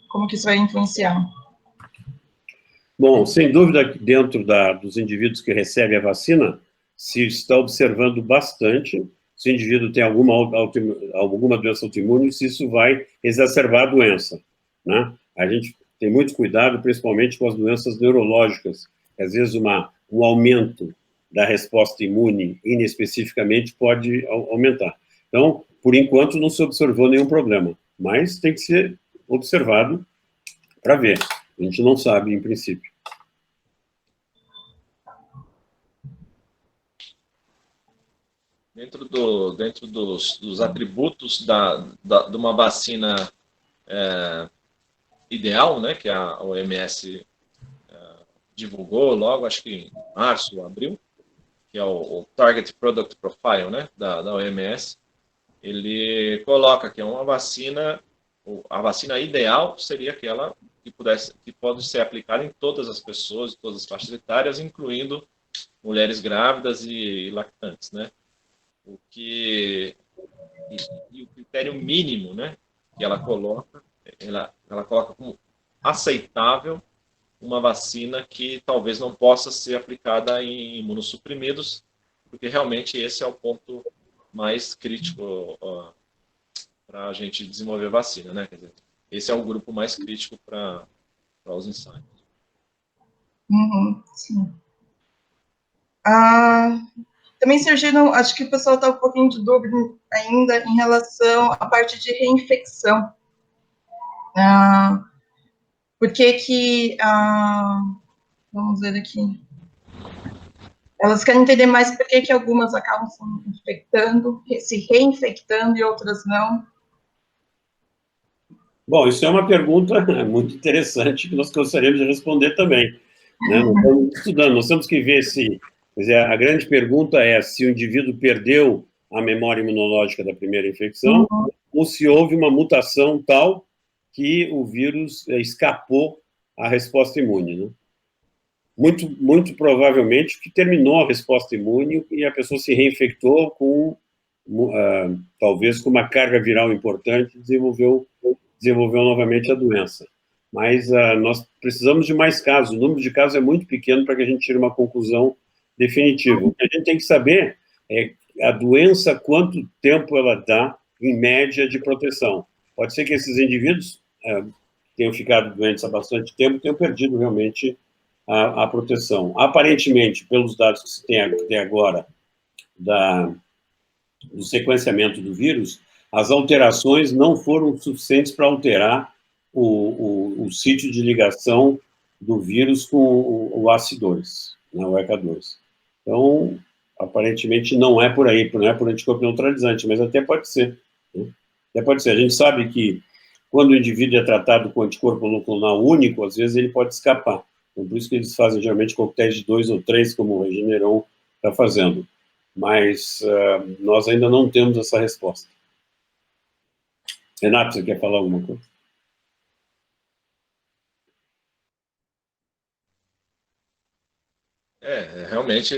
Como que isso vai influenciar?
Bom, sem dúvida, dentro dos indivíduos que recebem a vacina, se está observando bastante se o indivíduo tem alguma doença autoimune, se isso vai exacerbar a doença, né? A gente tem muito cuidado, principalmente com as doenças neurológicas, que às vezes um aumento da resposta imune, inespecificamente, pode aumentar. Então, por enquanto, não se observou nenhum problema, mas tem que ser observado para ver. A gente não sabe, em princípio.
Dentro dos atributos de uma vacina ideal, né, que a OMS divulgou logo, acho que em março ou abril, que é o Target Product Profile, né, da OMS, ele coloca que é uma vacina, a vacina ideal seria aquela que pode ser aplicada em todas as pessoas, em todas as faixas etárias, incluindo mulheres grávidas e lactantes, né? O critério mínimo, né, que ela coloca como aceitável uma vacina que talvez não possa ser aplicada em imunossuprimidos, porque realmente esse é o ponto mais crítico para a gente desenvolver vacina, né? Quer dizer, esse é o grupo mais crítico para os ensaios.
Sim. Também surgiram, acho que o pessoal está um pouquinho de dúvida ainda em relação à parte de reinfecção. Por que vamos ver aqui. Elas querem entender mais por que algumas acabam se reinfectando e outras não.
Bom, isso é uma pergunta muito interessante que nós gostaríamos de responder também, né? Nós estamos estudando, nós temos que ver se... Quer dizer, a grande pergunta é se o indivíduo perdeu a memória imunológica da primeira infecção ou se houve uma mutação tal que o vírus escapou à resposta imune, né? Muito provavelmente que terminou a resposta imune e a pessoa se reinfectou talvez com uma carga viral importante, desenvolveu novamente a doença. Mas nós precisamos de mais casos, o número de casos é muito pequeno para que a gente tire uma conclusão definitiva. O que a gente tem que saber é a doença, quanto tempo ela dá, em média, de proteção. Pode ser que esses indivíduos tenham ficado doentes há bastante tempo, tenham perdido realmente a proteção. Aparentemente, pelos dados que se tem agora do sequenciamento do vírus, as alterações não foram suficientes para alterar o sítio de ligação do vírus com o ACE2, né, o ECA2. Então, aparentemente, não é por aí, não é por anticorpo neutralizante, mas até pode ser. Né? Até pode ser. A gente sabe que, quando o indivíduo é tratado com anticorpo monoclonal único, às vezes ele pode escapar. Então, por isso que eles fazem, geralmente, coquetéis de 2 ou 3, como o Regeneron está fazendo. Mas nós ainda não temos essa resposta. Renato, você quer falar alguma coisa?
Realmente,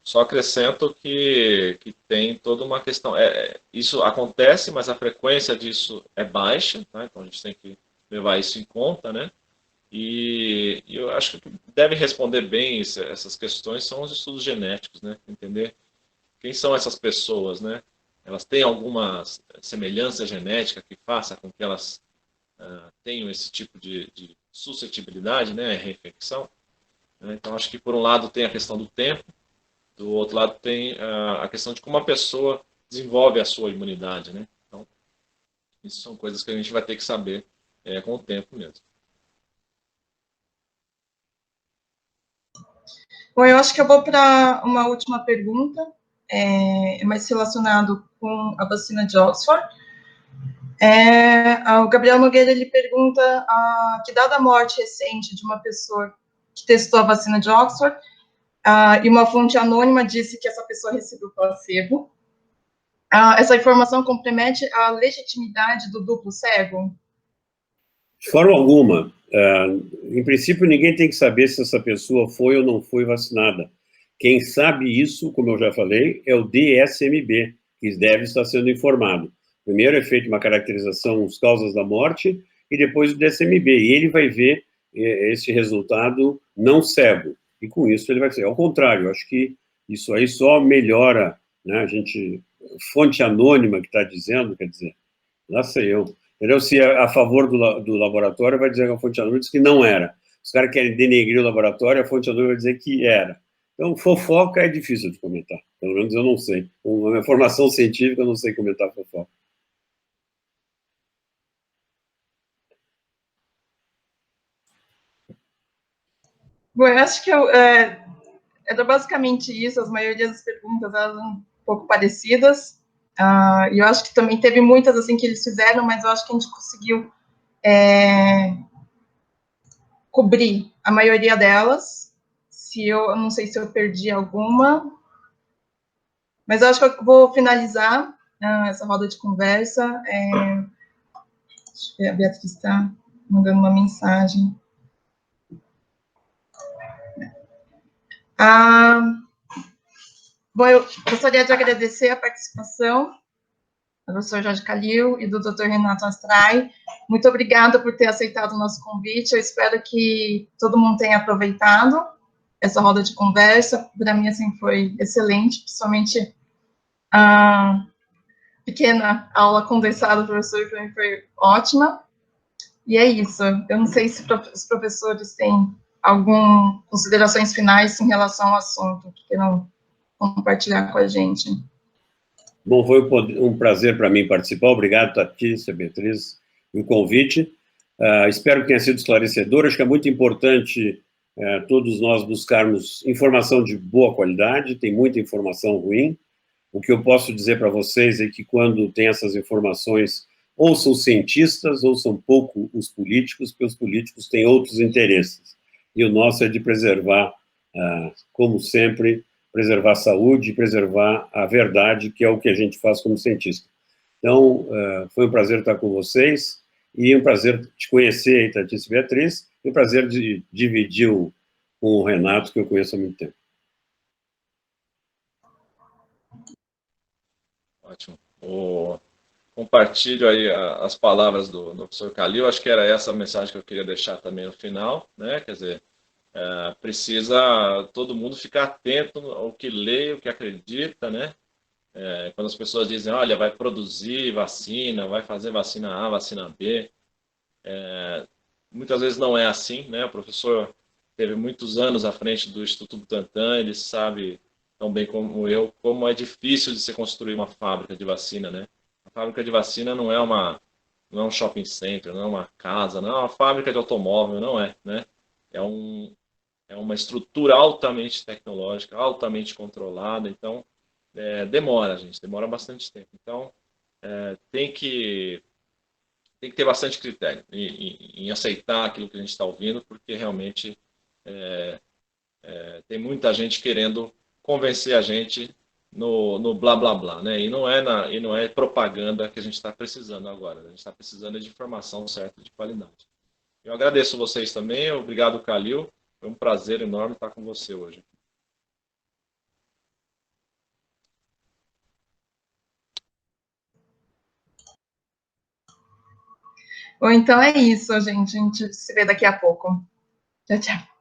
só acrescento que tem toda uma questão. Isso acontece, mas a frequência disso é baixa, tá? Então a gente tem que levar isso em conta, né? E eu acho que deve responder bem essas questões são os estudos genéticos, né? Entender quem são essas pessoas, né? Elas têm alguma semelhança genética que faça com que elas tenham esse tipo de suscetibilidade, né? Reinfecção. Então, acho que por um lado tem a questão do tempo, do outro lado tem a questão de como a pessoa desenvolve a sua imunidade, né? Então, isso são coisas que a gente vai ter que saber com o tempo mesmo.
Bom, eu acho que eu vou para uma última pergunta, mais relacionado com a vacina de Oxford. O Gabriel Nogueira, ele pergunta que, dada a morte recente de uma pessoa que testou a vacina de Oxford, e uma fonte anônima disse que essa pessoa recebeu placebo, essa informação compromete a legitimidade do duplo cego?
De forma alguma. Em princípio, ninguém tem que saber se essa pessoa foi ou não foi vacinada. Quem sabe isso, como eu já falei, é o DSMB, que deve estar sendo informado. Primeiro é feita uma caracterização das causas da morte e depois o DSMB. E ele vai ver esse resultado não cego. E com isso ele vai ser. Ao contrário, eu acho que isso aí só melhora, né? A gente, fonte anônima que está dizendo, quer dizer, lá sei eu. Entendeu? Se é a favor do laboratório, vai dizer que a fonte anônima diz que não era. Os caras querem denegrir o laboratório, a fonte anônima vai dizer que era. Então, fofoca é difícil de comentar. Pelo menos eu não sei. Uma informação científica, eu não sei comentar fofoca.
Bom, eu acho que era basicamente isso. As maioria das perguntas eram um pouco parecidas. E eu acho que também teve muitas assim que eles fizeram, mas eu acho que a gente conseguiu cobrir a maioria delas. Eu não sei se eu perdi alguma, mas eu acho que eu vou finalizar essa roda de conversa. Deixa eu ver, a Beatriz está mandando uma mensagem. Bom, eu gostaria de agradecer a participação do professor Jorge Calil e do Dr. Renato Astray. Muito obrigada por ter aceitado o nosso convite. Eu espero que todo mundo tenha aproveitado essa roda de conversa. Para mim, assim, foi excelente, principalmente a pequena aula condensada do professor, para mim foi ótima. E é isso. Eu não sei se os professores têm algumas considerações finais em relação ao assunto que queiram compartilhar com a gente.
Bom, foi um prazer para mim participar. Obrigado, Tatícia, Beatriz, pelo convite. Espero que tenha sido esclarecedor. Acho que é muito importante todos nós buscarmos informação de boa qualidade. Tem muita informação ruim. O que eu posso dizer para vocês é que, quando tem essas informações, ou são cientistas, ou são pouco os políticos, porque os políticos têm outros interesses. E o nosso é de preservar, como sempre, preservar a saúde, preservar a verdade, que é o que a gente faz como cientista. Então, foi um prazer estar com vocês, e um prazer te conhecer, Tatícia e Beatriz, e um prazer de dividir com o Renato, que eu conheço há muito tempo.
Ótimo. Compartilho aí as palavras do professor Calil. Acho que era essa a mensagem que eu queria deixar também no final, né? Quer dizer, precisa todo mundo ficar atento ao que lê, o que acredita, né? Quando as pessoas dizem, olha, vai produzir vacina, vai fazer vacina A, vacina B, muitas vezes não é assim, né? O professor teve muitos anos à frente do Instituto Butantan, ele sabe tão bem como eu como é difícil de se construir uma fábrica de vacina, né? A fábrica de vacina não é um shopping center, não é uma casa, não é uma fábrica de automóvel, não é, né? É é uma estrutura altamente tecnológica, altamente controlada, então demora, gente, demora bastante tempo. Então, tem que ter bastante critério em aceitar aquilo que a gente está ouvindo, porque realmente tem muita gente querendo convencer a gente no blá blá blá, né? E não é propaganda que a gente está precisando agora. A gente está precisando de informação certa, de qualidade. Eu agradeço vocês também, obrigado, Calil. Foi um prazer enorme estar com você hoje.
Bom, então é isso, gente. A gente se vê daqui a pouco. Tchau, tchau.